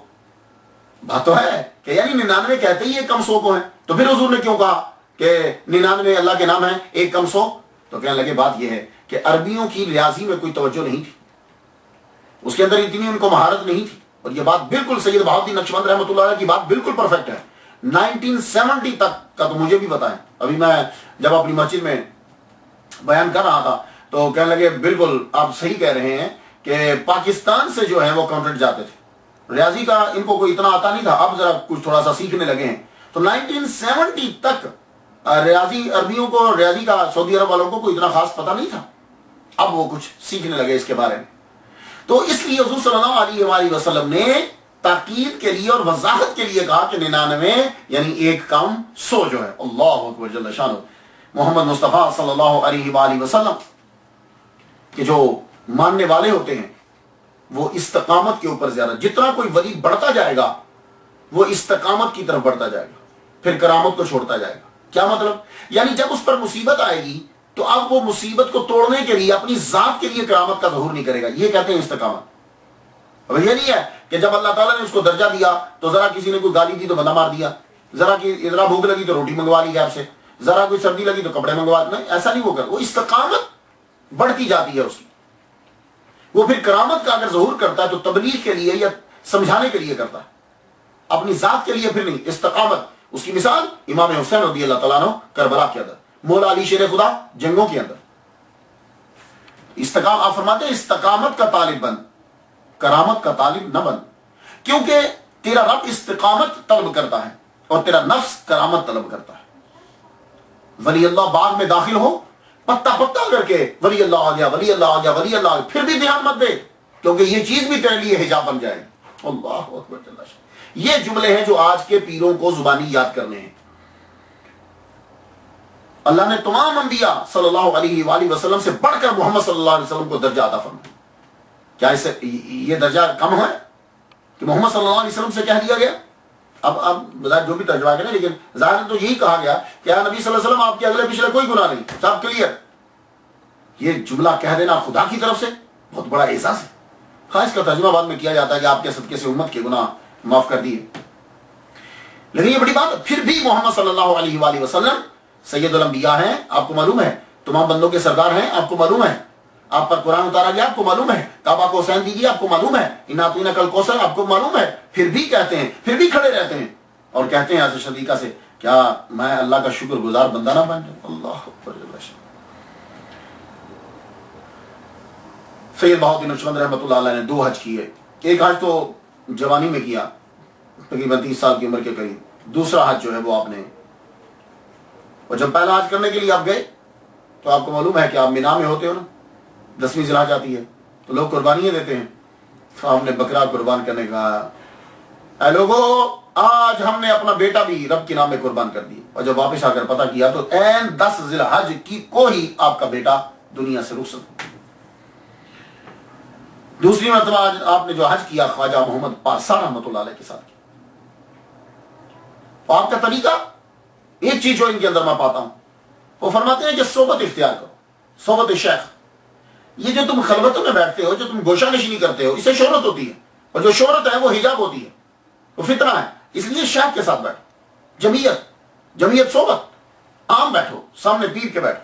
بات تو ہے کہ یعنی 99 کہتے ہی 1 کم 100 کو ہیں، تو پھر حضور نے کیوں کہا کہ 99 اللہ کے نام ہیں 1 کم 100؟ تو کہنے لگے بات یہ ہے کہ عربیوں کی ریاضی میں کوئی توجہ نہیں تھی، اس کے اندر اتنی ان کو مہارت نہیں تھی. اور یہ بات بالکل سید بہاؤالدین نقشبند رحمۃ اللہ علیہ کی بات بالکل پرفیکٹ ہے. 1970 تک کا تو مجھے بھی پتا ہے. ابھی میں جب اپنی مسجد میں بیان کر رہا تھا تو کہنے لگے بالکل آپ صحیح کہہ رہے ہیں کہ پاکستان سے جو ہے وہ کانٹریکٹ جاتے تھے، ریاضی کا ان کو کوئی اتنا آتا نہیں تھا، اب ذرا کچھ تھوڑا سا سیکھنے لگے ہیں. تو 1970 تک ریاضی، عربیوں کو ریاضی کا سعودی عرب والوں کو کوئی اتنا خاص پتہ نہیں تھا، اب وہ کچھ سیکھنے لگے اس کے بارے میں. تو اس لیے حضور صلی اللہ علیہ وآلہ وسلم نے تاکید کے لیے اور وضاحت کے لیے کہا کہ 99 یعنی 1 کم 100 جو ہے. اللہ اکبر جل شانہ. محمد مصطفیٰ صلی اللہ علیہ وآلہ وسلم کہ جو ماننے والے ہوتے ہیں وہ استقامت کے اوپر زیادہ، جتنا کوئی ولی بڑھتا جائے گا وہ استقامت کی طرف بڑھتا جائے گا، پھر کرامت کو چھوڑتا جائے گا. کیا مطلب؟ یعنی جب اس پر مصیبت آئے گی تو اب وہ مصیبت کو توڑنے کے لیے اپنی ذات کے لیے کرامت کا ظہور نہیں کرے گا. یہ کہتے ہیں استقامت. اب یہ نہیں ہے کہ جب اللہ تعالیٰ نے اس کو درجہ دیا تو ذرا کسی نے کوئی گالی دی تو بندہ مار دیا، ذرا بھوک لگی تو روٹی منگوا لی آپ سے، ذرا کوئی سردی لگی تو کپڑے منگوا. نہیں، ایسا نہیں. وہ کر، وہ استقامت بڑھتی جاتی ہے اس کی. وہ پھر کرامت کا اگر ظہور کرتا ہے تو تبلیغ کے لیے یا سمجھانے کے لیے کرتا ہے، اپنی ذات کے لیے پھر نہیں. استقامت، اس کی مثال امام حسین رضی اللہ تعالیٰ عنہ کربلا کے اندر، مولا علی شیر خدا جنگوں کے اندر. آپ فرماتے ہیں استقامت کا طالب بن، کرامت کا طالب نہ بن، کیونکہ تیرا رب استقامت طلب کرتا ہے اور تیرا نفس کرامت طلب کرتا ہے. ولی اللہ باغ میں داخل ہو، پتا پتا کر کے ولی اللہ آ گیا، ولی اللہ آ گیا، ولی اللہ آ گیا، پھر بھی دھیان مت دے، کیونکہ یہ چیز بھی تیرے لیے حجاب بن جائے. اللہ اکبر جل شانہ. یہ جملے ہیں جو آج کے پیروں کو زبانی یاد کرنے ہیں. اللہ نے تمام انبیاء صلی اللہ علیہ وآلہ وسلم سے بڑھ کر محمد صلی اللہ علیہ وسلم کو درجہ عطا فرمایا. کیا اس سے یہ درجہ کم ہے کہ محمد صلی اللہ علیہ وسلم سے کہہ دیا گیا؟ اب جو بھی ترجمہ کریں، لیکن ظاہر تو یہی کہا گیا کہ یا نبی صلی اللہ علیہ وسلم آپ کے اگلے پچھلے کوئی گناہ نہیں، سب کلیئر. یہ جملہ کہہ دینا خدا کی طرف سے بہت بڑا اعزاز ہے. خاص کا ترجمہ بعد میں کیا جاتا ہے کہ آپ کے صدقے سے امت کے گناہ معاف کر دیے، لیکن یہ بڑی بات ہے. پھر بھی محمد صلی اللہ علیہ وآلہ وسلم سید الانبیاء ہیں، آپ کو معلوم ہے، تمام بندوں کے سردار ہیں، آپ کو معلوم ہے، آپ پر قرآن اتارا گیا، آپ کو معلوم ہے، کعبہ کو حسین دیجیے، آپ کو معلوم ہے، اناتینا کل کوثر، آپ کو معلوم ہے. پھر بھی کہتے ہیں، پھر بھی کھڑے رہتے ہیں اور کہتے ہیں ایسے شدیقہ سے، کیا میں اللہ کا شکر گزار بندہ نہ بن جاؤں؟ اللہ اکبر. سید بہاؤالدین نقشبند رحمۃ اللہ علیہ نے 2 حج کیے. ایک حج تو جوانی میں کیا، تقریباً 30 سال کی عمر کے قریب. دوسرا حج جو ہے وہ آپ نے، اور جب پہلا حج کرنے کے لیے آپ گئے تو آپ کو معلوم ہے کہ آپ مینا میں ہوتے ہو نا، 10ویں ذی الحج آتی ہے تو لوگ قربانیاں دیتے ہیں. تو آپ نے بکرا قربان کرنے کا، اے لوگو آج ہم نے اپنا بیٹا بھی رب کے نام میں قربان کر دی. اور جب واپس آ کر پتہ کیا تو این 10 ذی الحج کو ہی آپ کا بیٹا دنیا سے رخصت ہو. دوسری مرتبہ آپ نے جو حج کیا خواجہ محمد پارسا رحمۃ اللہ علیہ کے ساتھ کیا. آپ کا طریقہ، ایک چیز جو ان کے اندر میں پاتا ہوں، وہ فرماتے ہیں کہ صحبت اختیار کرو، صحبت شیخ. یہ جو تم خلوتوں میں بیٹھتے ہو، جو تم گوشہ نشینی کرتے ہو، اسے شہرت ہوتی ہے، اور جو شہرت ہے وہ حجاب ہوتی ہے، وہ فطرہ ہے. اس لیے شیخ کے ساتھ بیٹھو، جمعیت صحبت، عام بیٹھو، سامنے پیر کے بیٹھو.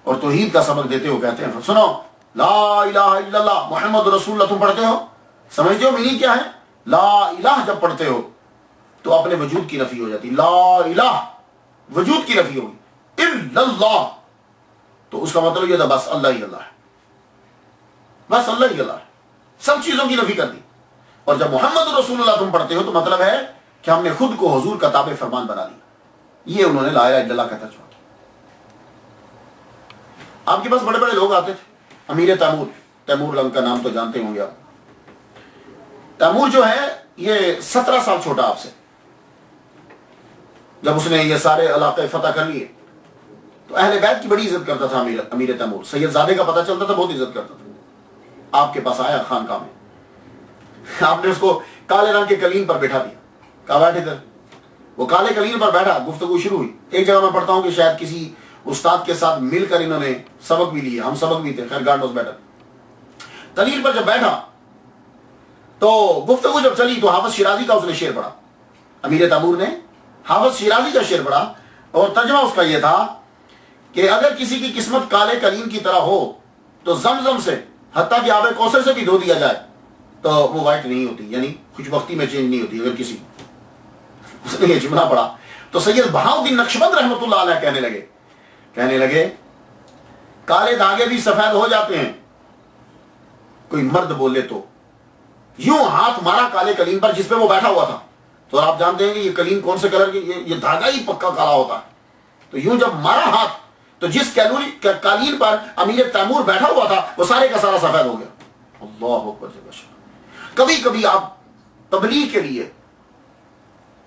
اور توحید کا سبق دیتے ہو کہتے ہیں سنو لا الہ الا اللہ محمد رسول اللہ تم پڑھتے ہو، سمجھتے ہو میننگ کیا ہے؟ لا الہ جب پڑھتے ہو تو اپنے وجود کی نفی ہو جاتی. لا الہ وجود کی نفی ہوگی، الا اللہ تو اس کا مطلب یہ تھا بس اللہ ہی اللہ ہے، بس اللہ ہی اللہ ہے، سب چیزوں کی نفی کر دی. اور جب محمد رسول اللہ تم پڑھتے ہو تو مطلب ہے کہ ہم نے خود کو حضور کا تابع فرمان بنا لیا۔ یہ انہوں نے لا الہ الا اللہ کا ترجمہ کیا۔ آپ کے پاس بڑے بڑے لوگ آتے تھے، امیر تیمور لنگ کا نام تو جانتے ہوں گے آپ۔ تیمور جو ہے یہ 17 سال چھوٹا آپ سے، جب اس نے یہ سارے علاقے فتح کر لیے تو اہل بیت کی بڑی عزت کرتا تھا امیر تیمور۔ سید زادے کا پتہ چلتا تھا بہت عزت کرتا تھا۔ آپ کے پاس آیا خانقاہ میں، آپ نے اس کو کالے رنگ کے قلین پر بیٹھا دیا، کہا بیٹھ ادھر۔ وہ کالے قلین پر بیٹھا، گفتگو شروع ہوئی۔ ایک جگہ میں پڑھتا ہوں کہ شاید کسی استاد کے ساتھ مل کر انہوں نے سبق بھی لیا، ہم سبق بھی تھے، خیر گاڈ نوز بیٹر۔ قلین پر جب بیٹھا تو گفتگو جب چلی تو حافظ شیرازی کا اس نے شعر پڑھا، امیر تیمور نے حافظ شیرازی کا شعر پڑھا، اور ترجمہ اس کا یہ تھا کہ اگر کسی کی قسمت کالے قلیم کی طرح ہو تو زمزم سے حتیٰ کہ آب کوثر سے بھی دھو دیا جائے تو وہ وائٹ نہیں ہوتی، یعنی خوش بختی میں چینج نہیں ہوتی۔ اگر کسی اس نے یہ جملہ پڑھا تو سید بہاؤالدین نقشبند رحمۃ اللہ علیہ کہنے لگے کالے دھاگے بھی سفید ہو جاتے ہیں، کوئی مرد بولے تو یوں ہاتھ مارا کالے قلیم پر جس پہ وہ بیٹھا ہوا تھا۔ تو آپ جانتے ہیں کہ یہ قلیم کون سے کلر کی، یہ دھاگا ہی پکا کالا ہوتا ہے۔ تو یوں جب مارا ہاتھ تو جس قالین پر امیر تیمور بیٹھا ہوا تھا وہ سارے کا سارا سفید ہو گیا۔ اللہ اکبر سے بشر۔ کبھی کبھی آپ تبلیغ کے لیے،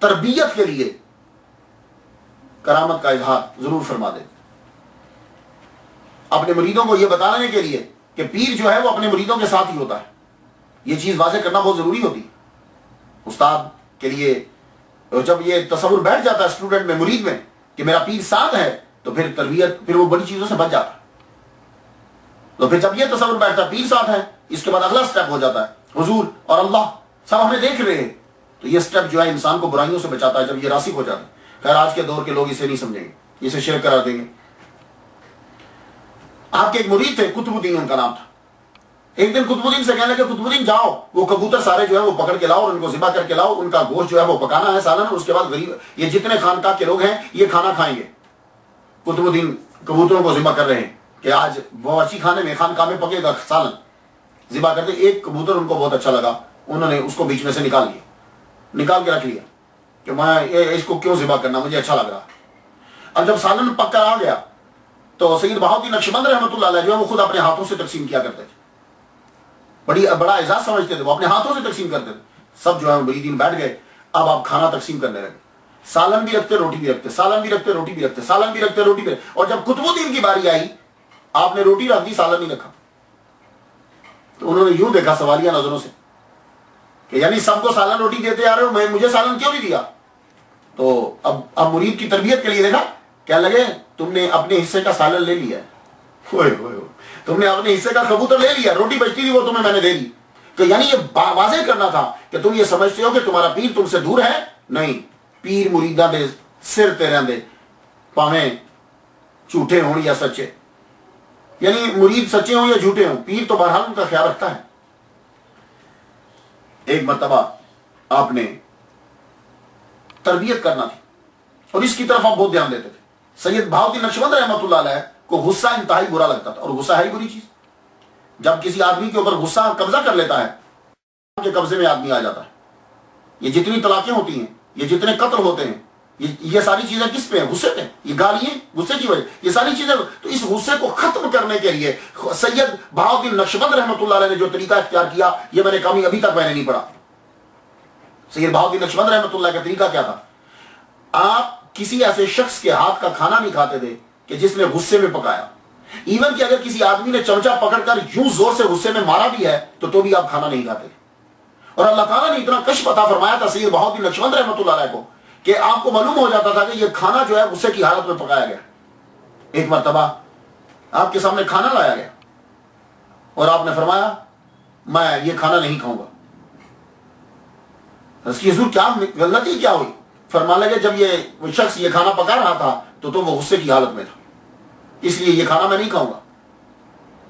تربیت کے لیے کرامت کا اظہار ضرور فرما دیں، اپنے مریدوں کو یہ بتانے کے لیے کہ پیر جو ہے وہ اپنے مریدوں کے ساتھ ہی ہوتا ہے۔ یہ چیز واضح کرنا بہت ضروری ہوتی ہے استاد کے لیے۔ جب یہ تصور بیٹھ جاتا ہے اسٹوڈنٹ میں، مرید میں، کہ میرا پیر ساتھ ہے، تو پھر تربیت، پھر وہ بڑی چیزوں سے بچ جاتا ہے۔ تو پھر جب یہ تصور بیٹھتا ہے پیر ساتھ ہے، اس کے بعد اگلا سٹیپ ہو جاتا ہے حضور اور اللہ سب ہمیں دیکھ رہے ہیں، تو یہ سٹیپ جو ہے انسان کو برائیوں سے بچاتا ہے جب یہ راسخ ہو جاتا ہے۔ خیر آج کے دور کے لوگ اسے نہیں سمجھیں گے، اسے شرک قرار دیں گے۔ آپ کے ایک مرید تھے، قطب الدین ان کا نام تھا۔ ایک دن قطب الدین سے کہنے لگے قطب الدین جاؤ وہ کبوتر سارے جو ہے وہ پکڑ کے لاؤ اور ان کو ذبح کر کے لاؤ، ان کا گوشت جو ہے وہ پکانا ہے سالن، اس کے بعد غریب یہ جتنے خانقاہ کے لوگ ہیں یہ کھانا کھائیں گے۔ قطب الدین کبوتروں کو ذبح کر رہے ہیں کہ آج باورچی خانے میں خانقاہ میں پکے گا سالن، ذبح کرتے۔ ایک کبوتر ان کو بہت اچھا لگا، انہوں نے اس کو بیچ میں سے نکال کے رکھ لیا کہ میں اس کو کیوں ذبح کرنا، مجھے اچھا لگ رہا۔ اب جب سالن پک کر آ گیا تو سید بہاؤالدین نقشبند رحمۃ اللہ علیہ جو ہے وہ خود اپنے ہاتھوں سے تقسیم کیا کرتے تھے، بڑا اعزاز سمجھتے تھے، وہ اپنے ہاتھوں سے تقسیم کرتے تھے۔ سب جو ہے مریدین بیٹھ گئے، اب آپ کھانا تقسیم کرنے لگے، سالن بھی رکھتے روٹی بھی رکھتے، سالن بھی رکھتے روٹی بھی رکھتے، سالن بھی رکھتے روٹی بھی رکھتے۔ اور جب قطب الدین کی باری آئی آپ نے روٹی رکھ دی، سالن نہیں رکھا، تو انہوں نے یوں دیکھا سوالیہ نظروں سے کہ یعنی سب کو سالن روٹی دیتے آ رہے ہو، مجھے سالن کیوں نہیں دیا؟ تو اب مرید کی تربیت کے لیے دیکھا کیا لگے تم نے اپنے حصے کا سالن لے لیا، تم نے اپنے حصے کا کبوتر لے لیا، روٹی بچتی تھی وہ تمہیں میں نے دے دی۔ تو یعنی یہ واضح کرنا تھا کہ تم یہ سمجھتے ہو کہ تمہارا پیر تم سے دور ہے، نہیں، پیر مریداں دے سر تے رہندے، پاویں جھوٹے ہوں یا سچے، یعنی مرید سچے ہوں یا جھوٹے ہوں، پیر تو بہرحال ان کا خیال رکھتا ہے۔ ایک مرتبہ آپ نے تربیت کرنا تھی اور اس کی طرف آپ بہت دھیان دیتے تھے۔ سید بہاؤالدین نقشبند رحمۃ اللہ علیہ کو غصہ انتہائی برا لگتا تھا، اور غصہ ہے ہی بری چیز۔ جب کسی آدمی کے اوپر غصہ قبضہ کر لیتا ہے، کے قبضے میں آدمی آ جاتا ہے۔ یہ جتنی طلاقیں ہوتی ہیں، یہ جتنے قتل ہوتے ہیں، یہ ساری چیزیں کس پہ ہیں؟ غصے پہ، یہ گالیاں غصے کی وجہ، یہ ساری چیزیں۔ تو اس غصے کو ختم کرنے کے لیے سید بہاؤالدین نقشبند رحمۃ اللہ علیہ نے جو طریقہ اختیار کیا، یہ میں نے کمی ابھی تک میں نے نہیں پڑھا۔ سید بہاؤالدین نقشبند رحمۃ اللہ کا طریقہ کیا تھا؟ آپ کسی ایسے شخص کے ہاتھ کا کھانا نہیں کھاتے تھے کہ جس نے غصے میں پکایا، ایون کہ اگر کسی آدمی نے چمچہ پکڑ کر یوں زور سے غصے میں مارا بھی ہے تو بھی آپ کھانا نہیں کھاتے۔ اور اللہ تعالیٰ نے اتنا کشف عطا فرمایا تھا سید بہاؤالدین نقشبند رحمۃ اللہ علیہ کو کہ آپ کو معلوم ہو جاتا تھا کہ یہ کھانا جو ہے غصے کی حالت میں پکایا گیا۔ ایک مرتبہ آپ کے سامنے کھانا لایا گیا اور آپ نے فرمایا میں یہ کھانا نہیں کھاؤں گا۔ اس کی حضور کیا غلطی کیا ہوئی؟ فرمانے لگے جب یہ شخص یہ کھانا پکا رہا تھا تو وہ غصے کی حالت میں تھا، اس لیے یہ کھانا میں نہیں کھاؤں گا۔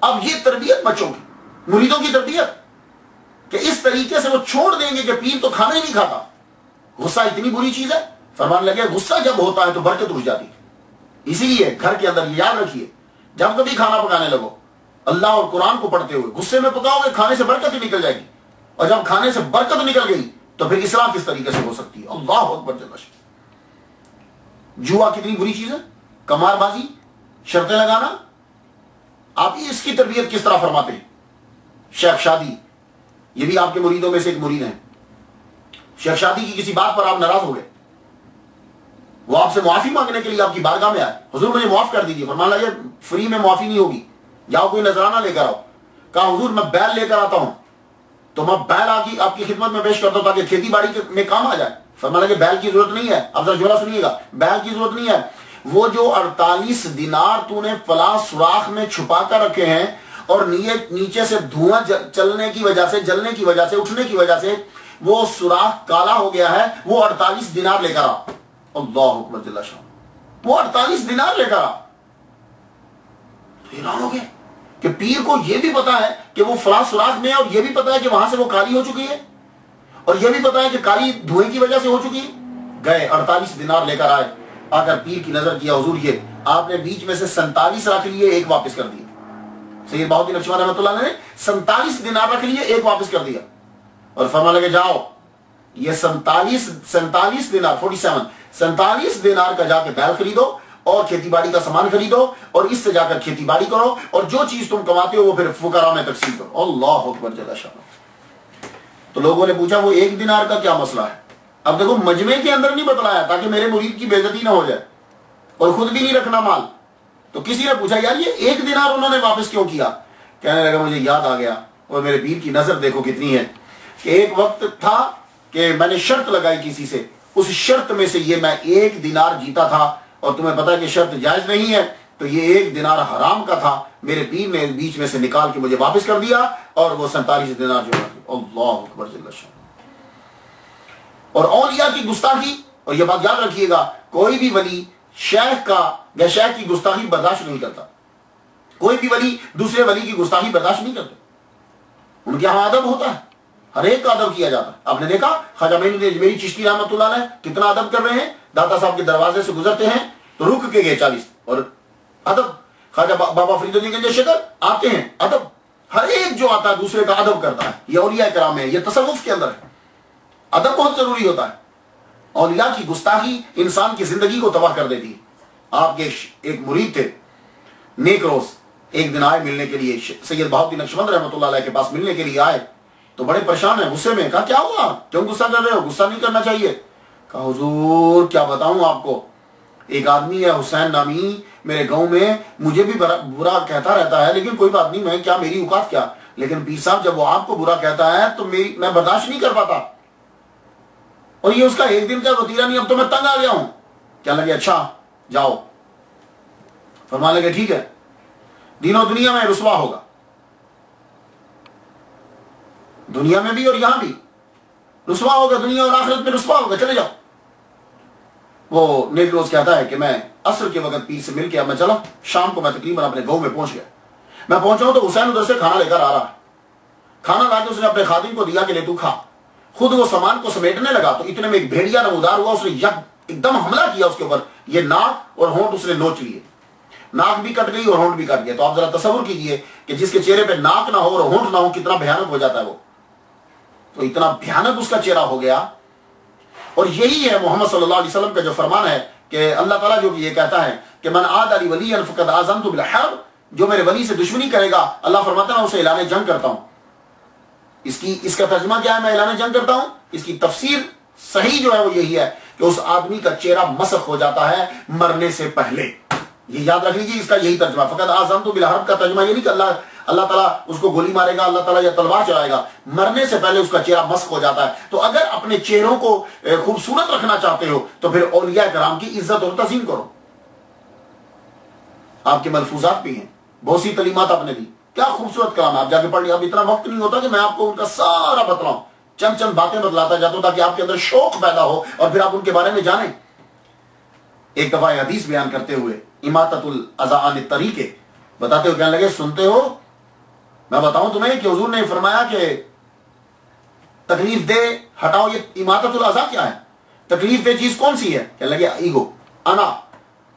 اب یہ تربیت بچوں کی، مریدوں کی تربیت، کہ اس طریقے سے وہ چھوڑ دیں گے کہ پیر تو کھانا ہی نہیں کھاتا، غصہ اتنی بری چیز ہے۔ فرمانے لگے غصہ جب ہوتا ہے تو برکت اٹھ جاتی ہے، اسی لیے گھر کے اندر یہ یاد رکھیے جب کبھی کھانا پکانے لگو اللہ اور قرآن کو پڑھتے ہوئے غصے میں پکاؤ گے، کھانے سے برکت ہی نکل جائے گی، اور جب کھانے سے برکت نکل گئی تو پھر اصلاح کس طریقے سے ہو سکتی ہے؟ اللہ اکبر جل شانہ۔ جوا کتنی بری چیز ہے، قمار بازی، شرطیں لگانا، آپ اس کی تربیت کس طرح فرماتے ہیں؟ شیخ شادی، یہ بھی آپ کے مریدوں میں سے ایک مرید ہیں، شیخ شادی کی کسی بات پر آپ ناراض ہو گئے، وہ آپ سے معافی مانگنے کے لیے آپ کی بارگاہ میں آئے، حضور مجھے معاف کر دیجیے، فرمانے لگے فری میں معافی نہیں ہوگی، جاؤ کوئی نذرانہ لے کر آؤ۔ کہا حضور میں بیل لے کر آتا ہوں، تو میں بیل آپ کی خدمت میں پیش کرتا ہوں تاکہ کھیتی باڑی میں کام آ جائے۔ فرمانے لگے بیل کی ضرورت نہیں ہے، اب ذرا جملہ سنیے گا، بیل کی ضرورت نہیں ہے، وہ جو 48 دینار تو نے فلاں سوراخ میں چھپا کر رکھے ہیں اور نیچے سے دھواں چلنے کی وجہ سے، جلنے کی وجہ سے، اٹھنے کی وجہ سے وہ سوراخ کالا ہو گیا ہے، وہ 48 دینار لے کر آ۔ اللہ اکبر جل شانہ، وہ 48 دینار لے کر آ۔ حیران ہو گئے کہ پیر کو یہ بھی پتا ہے کہ وہ فلاں سوراخ میں ہے، اور یہ بھی پتا ہے کہ وہاں سے وہ کالی ہو چکی ہے، اور یہ بھی پتا ہے کہ کالی دھوئیں کی وجہ سے ہو چکی ہے۔ گئے 48 دینار لے کر آئے، آ کر پیر کی نظر کیا، حضور یہ آپ نے بیچ میں سے 47 رکھ لیے، ایک واپس کر دیا۔ سید بہاؤالدین نقشبند رحمۃ اللہ نے 47 دینار رکھ لیے، ایک واپس کر دیا، اور فرمانے لگے جاؤ یہ 47 دینار 47 دینار کا جا کے بیل خریدو اور کھیتی باڑی کا سامان خریدو، اور اس سے جا کر کھیتی باڑی کرو، اور جو چیز تم کماتے ہو وہ پھر فقراء میں تقسیم کرو۔ اللہ اکبر جل شانہ۔ تو لوگوں نے پوچھا وہ 1 دینار کا کیا مسئلہ ہے؟ اب دیکھو مجمع کے اندر نہیں بتلایا تاکہ میرے مرید کی بے عزتی نہ ہو جائے، اور خود بھی نہیں رکھنا مال۔ تو کسی نے پوچھا یار یہ 1 دینار انہوں نے واپس کیوں کیا؟ کہنے لگا مجھے یاد آ گیا، اور میرے پیر کی نظر دیکھو کتنی ہے، کہ ایک وقت تھا کہ میں نے شرط لگائی کسی سے، اس شرط میں سے یہ میں 1 دینار جیتا تھا، اور تمہیں پتا کہ شرط جائز نہیں ہے، تو یہ 1 دینار حرام کا تھا، میرے پیر نے بیچ میں سے نکال کے مجھے واپس کر دیا، اور وہ 47 دینار جو ہے۔ اللہ اکبر جل شانہ۔ اور اولیاء کی گستاخی، اور یہ بات یاد رکھیے گا، کوئی بھی ولی شیخ یا شیخ کی گستاخی برداشت نہیں کرتا، کوئی بھی ولی دوسرے ولی کی گستاخی برداشت نہیں کرتا، ان کے یہاں ادب ہوتا ہے، ہر ایک کا ادب کیا جاتا ہے۔ آپ نے دیکھا خواجہ معین الدین اجمیری چشتی رحمۃ اللہ علیہ کتنا ادب کر رہے ہیں، داتا صاحب کے دروازے سے گزرتے ہیں تو رک کے گئے 40، اور ادب۔ خواجہ بابا فرید الدین گنج شکر آتے ہیں، ادب، ہر ایک جو آتا ہے دوسرے کا ادب کرتا ہے۔ یہ اولیاء کرام ہے، یہ تصوف کے اندر ہے، ادب بہت ضروری ہوتا ہے۔ اولیاء کی گستاخی انسان کی زندگی کو تباہ کر دیتی ہے۔ آپ کے ایک مرید تھے نیک روز، ایک دن آئے ملنے کے لیے، سید بہاؤالدین نقشبند رحمۃ اللہ علیہ کے پاس ملنے کے لیے آئے، تو بڑے پریشان ہیں، غصے میں۔ کہا کیا ہوا، کیوں غصہ کر رہے ہو؟ غصہ نہیں کرنا چاہیے۔ کہا حضور کیا بتاؤں آپ کو، ایک آدمی ہے حسین نامی میرے گاؤں میں، مجھے بھی برا کہتا رہتا ہے، لیکن کوئی بات نہیں، میں کیا، میری اوقات کیا، لیکن پیر صاحب جب وہ آپ کو برا کہتا ہے تو میں برداشت نہیں کر پاتا، اور یہ اس کا 1 دن کا وتیرہ نہیں، اب تو میں تنگ آ گیا ہوں۔ کیا لگے اچھا جاؤ، فرمانے لگے ٹھیک ہے، دین و دنیا میں رسوا ہوگا، دنیا میں بھی اور یہاں بھی رسوا ہوگا، دنیا اور آخرت میں رسوا ہوگا، چلے جاؤ۔ وہ نیک روز کہتا ہے کہ میں عصر کے وقت پیر سے مل کے اب میں چلا، شام کو میں تقریباً اپنے گاؤں میں پہنچ گیا، میں پہنچا ہوں تو حسین ادھر سے کھانا لے کر آ رہا ہے، کھانا لا کے اس نے اپنے خادم کو دیا کہ لے تو کھا، خود وہ سامان کو سمیٹنے لگا تو اتنے میں ایک بھیڑیا نمودار ہوا، اس نے ایک دم حملہ کیا اس کے اوپر، یہ ناک اور ہونٹ اس نے نوچ لیے، ناک بھی کٹ گئی اور ہونٹ بھی کٹ گیا۔ تو آپ ذرا تصور کیجئے کہ جس کے چہرے پہ ناک نہ ہو اور ہونٹ نہ ہو کتنا بھیانک ہو جاتا ہے وہ، تو اتنا بھیانک اس کا چہرہ ہو گیا۔ اور یہی ہے محمد صلی اللہ علیہ وسلم کا جو فرمان ہے کہ اللہ تعالیٰ جو یہ کہتا ہے کہ من عاد علی ولی فقد آذنت بالحرب، جو میرے ولی سے دشمنی کرے گا، اللہ فرماتا ہے میں اسے اعلان جنگ کرتا ہوں۔ اس کا ترجمہ کیا ہے، میں اعلان جنگ کرتا ہوں؟ اس کی تفسیر صحیح جو ہے وہ یہی ہے کہ اس آدمی کا چہرہ مسخ ہو جاتا ہے مرنے سے پہلے۔ یہ یاد رکھ لیجیے، اس کا یہی ترجمہ، فقط آزمت بالحرب کا ترجمہ یہ نہیں کہ اللہ تعالیٰ اس کو گولی مارے گا، اللہ تعالیٰ یا تلوار چلائے گا، مرنے سے پہلے اس کا چہرہ مسخ ہو جاتا ہے۔ تو اگر اپنے چہروں کو خوبصورت رکھنا چاہتے ہو تو پھر اولیاء کرام کی عزت اور تعظیم کرو۔ آپ کے ملفوظات بھی ہیں، بہت سی تعلیمات آپ نے دی، کیا خوبصورت کلام ہے، آپ جا کے پڑھ لیں۔ اب اتنا وقت نہیں ہوتا کہ میں آپ کو ان کا سارا بتلاؤں، چند باتیں بتلاتا جاتا ہوں تاکہ آپ کے اندر شوق پیدا ہو اور پھر آپ ان کے بارے میں جانیں۔ ایک دفعہ حدیث بیان کرتے ہوئے اماطۃ الاذی عن الطریق بتاتے ہوئے کہنے لگے سنتے ہو، میں بتاؤں تمہیں کہ حضور نے فرمایا کہ تکلیف دہ ہٹاؤ۔ یہ اماطۃ الاذی کیا ہے، تکلیف دہ چیز کون سی ہے؟ کہنے لگے ایگو، انا،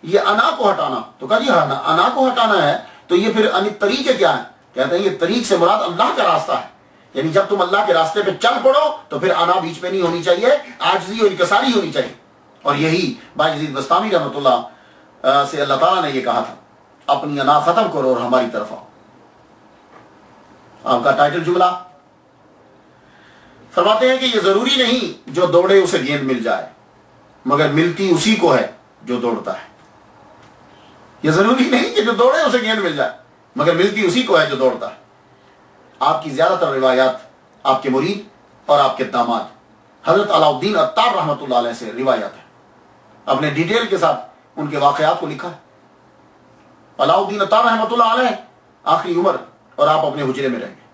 یہ انا کو ہٹانا۔ تو کہا جی انا کو ہٹانا ہے تو یہ پھر ان طریق کیا ہے؟ کہتے ہیں یہ طریق سے مراد اللہ کا راستہ ہے، یعنی جب تم اللہ کے راستے پہ چل پڑو تو پھر انا بیچ میں نہیں ہونی چاہیے، عاجزی اور انکساری ہونی چاہیے. اور یہی باجزید بستامی رحمۃ اللہ سے اللہ تعالیٰ نے یہ کہا تھا، اپنی انا ختم کرو اور ہماری طرف آؤ. آپ کا ٹائٹل جملہ فرماتے ہیں کہ یہ ضروری نہیں جو دوڑے اسے گیند مل جائے، مگر ملتی اسی کو ہے جو دوڑتا ہے. یہ ضروری نہیں کہ جو دوڑے اسے گیند مل جائے، مگر ملتی اسی کو ہے جو دوڑتا ہے. آپ کی زیادہ تر روایات آپ کے مرید اور آپ کے داماد حضرت علاء الدین عطار رحمۃ اللہ علیہ سے روایات ہیں. اپنے ڈیٹیل کے ساتھ ان کے واقعات کو لکھا ہے. علاء الدین عطار رحمۃ اللہ علیہ آخری عمر، اور آپ اپنے حجرے میں رہیں گے.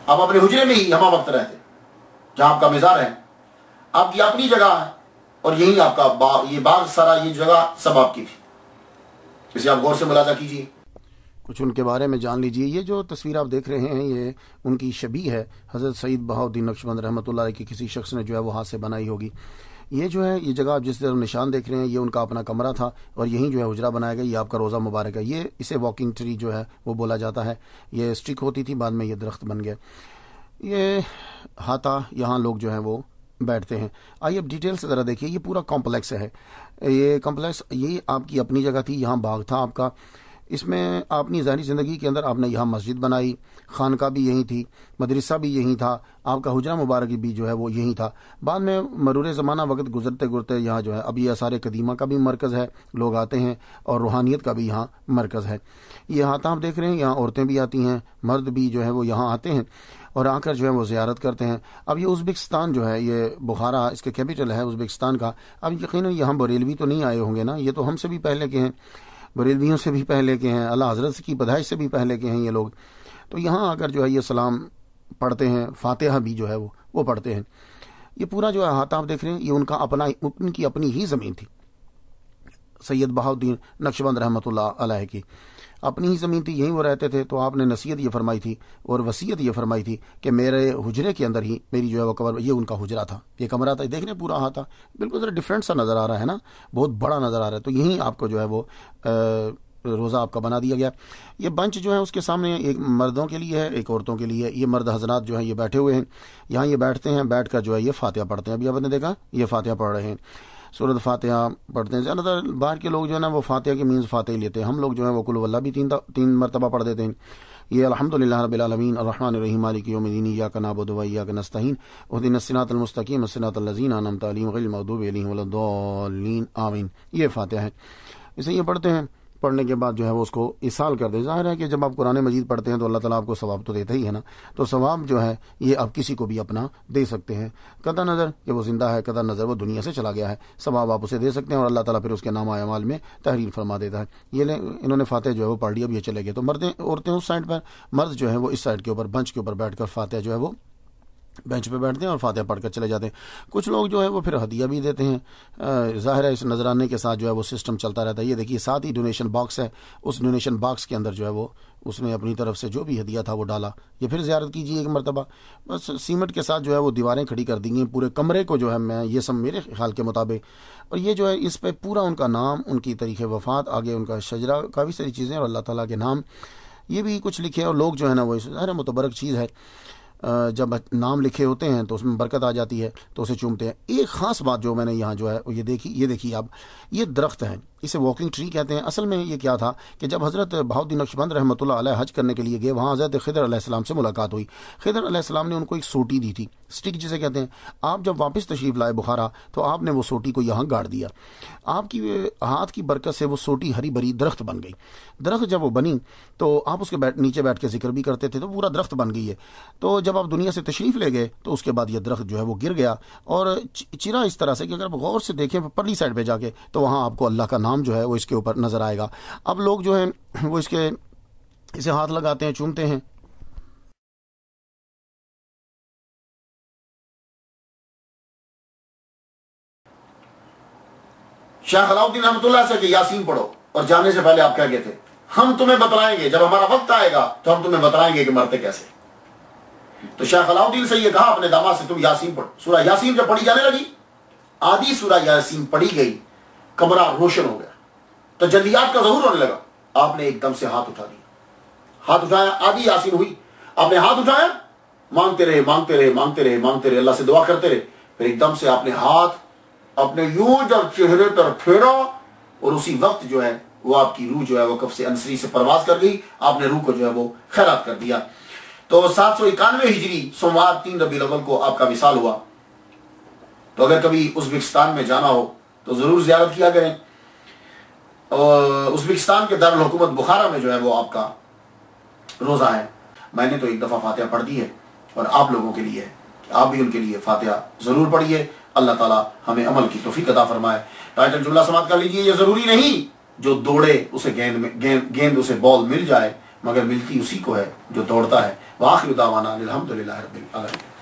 آپ اپنے حجرے میں ہی ہمہ وقت رہتے، جہاں آپ کا مزار ہے، آپ کی اپنی جگہ ہے، اور یہی آپ کا یہ باغ سارا، یہ جگہ سب آپ کی تھی. اسے آپ غور سے ملاحظہ کیجیے، کچھ ان کے بارے میں جان لیجیے. یہ جو تصویر آپ دیکھ رہے ہیں یہ ان کی شبیہ ہے. حضرت سید بہاؤالدین نقشبند رحمۃ اللہ علیہ کی کسی شخص نے جو ہے وہ ہاتھ سے بنائی ہوگی. یہ جو ہے یہ جگہ آپ جس طرح نشان دیکھ رہے ہیں یہ ان کا اپنا کمرہ تھا، اور یہیں جو ہے حجرہ بنایا گیا. یہ آپ کا روزہ مبارک ہے. یہ اسے واکنگ ٹری جو ہے وہ بولا جاتا ہے. یہ اسٹک ہوتی تھی، بعد میں یہ درخت بن گیا. یہ ہاتھا یہاں لوگ جو ہیں وہ بیٹھتے ہیں. آئیے اب ڈیٹیل سے ذرا دیکھیے. یہ پورا کمپلیکس ہے. یہ کمپلیکس یہ آپ کی اپنی جگہ تھی، یہاں باغ تھا آپ کا. اس میں اپنی ظاہری زندگی کے اندر آپ نے یہاں مسجد بنائی، خانقاہ بھی یہی تھی، مدرسہ بھی یہی تھا، آپ کا حجرہ مبارک بھی جو ہے وہ یہی تھا. بعد میں مرور زمانہ وقت گزرتے گزرتے یہاں جو ہے اب یہ آثار قدیمہ کا بھی مرکز ہے، لوگ آتے ہیں، اور روحانیت کا بھی یہاں مرکز ہے. یہ ہاتھ آپ دیکھ رہے ہیں، یہاں عورتیں بھی آتی ہیں، مرد بھی جو ہے وہ یہاں آتے ہیں اور آ کر جو ہے وہ زیارت کرتے ہیں. اب یہ ازبکستان جو ہے، یہ بخارا اس کے کیپٹل ہے ازبکستان کا. اب یقیناً یہاں بریلوی تو نہیں آئے ہوں گے نا، یہ تو ہم سے بھی پہلے کے ہیں، بریلویوں سے بھی پہلے کے ہیں، اللہ حضرت کی پیدائش سے بھی پہلے کے ہیں یہ لوگ. تو یہاں آ کر جو ہے یہ سلام پڑھتے ہیں، فاتحہ بھی جو ہے وہ پڑھتے ہیں. یہ پورا جو ہے ہاتھ آپ دیکھ رہے ہیں یہ ان کی اپنی ہی زمین تھی. سید بہاؤالدین نقشبند رحمۃ اللہ علیہ کی اپنی ہی زمین تھی، یہیں وہ رہتے تھے. تو آپ نے نصیحت یہ فرمائی تھی اور وصیت یہ فرمائی تھی کہ میرے حجرے کے اندر ہی میری جو ہے وہ قبر، یہ ان کا حجرہ تھا، یہ کمرہ تھا. دیکھ رہے پورا ہاتھ تھا، بالکل ذرا ڈفرینٹ سا نظر آ رہا ہے نا، بہت بڑا نظر آ رہا ہے. تو یہیں آپ کو جو ہے وہ روزہ آپ کا بنا دیا گیا. یہ بنچ جو ہے اس کے سامنے ایک مردوں کے لیے ہے، ایک عورتوں کے لیے. یہ مرد حضرات جو ہیں یہ بیٹھے ہوئے ہیں، یہاں یہ بیٹھتے ہیں، بیٹھ کر جو ہے یہ فاتحہ پڑھتے ہیں. ابھی آپ نے دیکھا یہ فاتحہ پڑھ رہے ہیں، سورۃ فاتحہ پڑھتے ہیں. زیادہ تر باہر کے لوگ جو ہے نا وہ فاتحہ کے مینز فاتحہ لیتے ہیں. ہم لوگ جو ہے وہ قل واللہ بھی تین مرتبہ پڑھ دیتے ہیں. یہ الحمدللہ رب العالمین الرحمن الرحیم مالک یوم الدین ایاک نعبد و ایاک نستعین اهدنا الصراط المستقیم صراط الذین انعمت علیہم غیر المغضوب علیہم ولا الضالین آمین. یہ فاتحہ ہے. اسے یہ پڑھتے ہیں، پڑھنے کے بعد جو ہے وہ اس کو ایصال کر دے. ظاہر ہے کہ جب آپ قرآن مجید پڑھتے ہیں تو اللہ تعالیٰ آپ کو ثواب تو دیتا ہی ہے نا، تو ثواب جو ہے یہ آپ کسی کو بھی اپنا دے سکتے ہیں. قطع نظر کہ وہ زندہ ہے، قطع نظر وہ دنیا سے چلا گیا ہے، ثواب آپ اسے دے سکتے ہیں، اور اللہ تعالیٰ پھر اس کے نامہ اعمال میں تحریر فرما دیتا ہے. یہ انہوں نے فاتحہ جو ہے وہ پڑھ لی، اب یہ چلے گئے. تو عورتیں اس سائڈ پر، مرد جو ہے وہ اس سائڈ کے اوپر بنچ کے اوپر بیٹھ کر فاتحہ جو ہے وہ بینچ پہ بیٹھتے ہیں اور فاتحہ پڑھ کر چلے جاتے ہیں. کچھ لوگ جو ہے وہ پھر ہدیہ بھی دیتے ہیں. ظاہر ہے اس نذرانے کے ساتھ جو ہے وہ سسٹم چلتا رہتا ہے. یہ دیکھیے ساتھ ہی ڈونیشن باکس ہے، اس ڈونیشن باکس کے اندر جو ہے وہ اس نے اپنی طرف سے جو بھی ہدیہ تھا وہ ڈالا. یہ پھر زیارت کیجیے ایک مرتبہ. بس سیمنٹ کے ساتھ جو ہے وہ دیواریں کھڑی کر دی گئی پورے کمرے کو جو ہے، میں یہ سب میرے خیال کے مطابق. اور یہ جو ہے اس پہ پورا ان کا نام، ان کی تاریخ وفات، آگے ان کا شجرہ، کافی ساری چیزیں، اور اللہ تعالیٰ کے نام یہ بھی کچھ لکھے. اور لوگ جو ہے نا وہ ظاہر متبرک چیز ہے، جب نام لکھے ہوتے ہیں تو اس میں برکت آ جاتی ہے تو اسے چومتے ہیں. ایک خاص بات جو میں نے یہاں جو ہے یہ دیکھی آپ، یہ درخت ہے، اسے واکنگ ٹری کہتے ہیں. اصل میں یہ کیا تھا کہ جب حضرت بہاؤالدین نقشبند رحمۃ اللہ علیہ حج کرنے کے لیے گئے، وہاں حضرت خضر علیہ السلام سے ملاقات ہوئی. خضر علیہ السلام نے ان کو ایک سوٹی دی تھی، سٹک جسے کہتے ہیں. آپ جب واپس تشریف لائے بخارا تو آپ نے وہ سوٹی کو یہاں گاڑ دیا. آپ کی ہاتھ کی برکت سے وہ سوٹی ہری بھری درخت بن گئی. درخت جب وہ بنی تو آپ اس کے نیچے بیٹھ کے ذکر بھی کرتے تھے، تو پورا درخت بن گئی ہے. تو جب آپ دنیا سے تشریف لے گئے تو اس کے بعد یہ درخت جو ہے وہ گر گیا اور چرا اس طرح سے کہ اگر آپ غور سے دیکھیں پرلی سائڈ پہ جا کے تو وہاں آپ کو اللہ کا نام جو ہے وہ اس کے اوپر نظر آئے گا. اب لوگ جو ہیں وہ اسے ہاتھ لگاتے ہیں، چومتے ہیں. شیخ علاء الدین رحمۃ اللہ سے کہ یاسین پڑھو، اور جانے سے پہلے آپ کیا کہتے ہیں؟ ہم تمہیں بتلائیں گے، جب ہمارا وقت آئے گا تو ہم تمہیں بتلائیں گے کہ مرتے کیسے. تو شیخ علاء الدین سے یہ کہا اپنے داماد سے تم یاسین پڑھو. سورہ یاسین جب پڑھی جانے لگی، آدھی سورہ یاسین پڑھی گئی، کمرہ روشن ہو گیا، تجلیات کا ظہور ہونے لگا. آپ نے ایک دم سے ہاتھ اٹھا دیا، ہاتھ اٹھایا، آدھی یاسین ہوئی. آپ نے ہاتھ اٹھایا، مانگتے رہے مانگتے رہے مانگتے رہے مانگتے رہے، اللہ سے دعا کرتے رہے، پھر ایک دم سے آپ نے ہاتھ اپنے یوں جب چہرے پر پھیرا اور اسی وقت جو ہے وہ آپ کی روح جو ہے وہ کف سے انصری سے پرواز کر گئی، آپ نے روح کو جو ہے وہ خیرات کر دیا۔ تو 791 ہجری سوموار 3 ربیع الاول کو آپ کا وصال ہوا۔ تو اگر کبھی ازبکستان میں جانا ہو تو ضرور زیارت کیا کریں۔ اور ازبکستان کے دارالحکومت بخارا میں جو ہے وہ آپ کا روزہ ہے۔ میں نے تو ایک دفعہ فاتحہ پڑھ دی ہے اور آپ لوگوں کے لیے آپ بھی ان کے لیے فاتحہ ضرور پڑھیے۔ اللہ تعالیٰ ہمیں عمل کی توفیق عطا فرمائے۔ ٹائٹل جملہ سماعت کر لیجئے، یہ ضروری نہیں جو دوڑے اسے گیند اسے بال مل جائے، مگر ملتی اسی کو ہے جو دوڑتا ہے۔ وآخر دعوانا الحمدللہ رب العالمین۔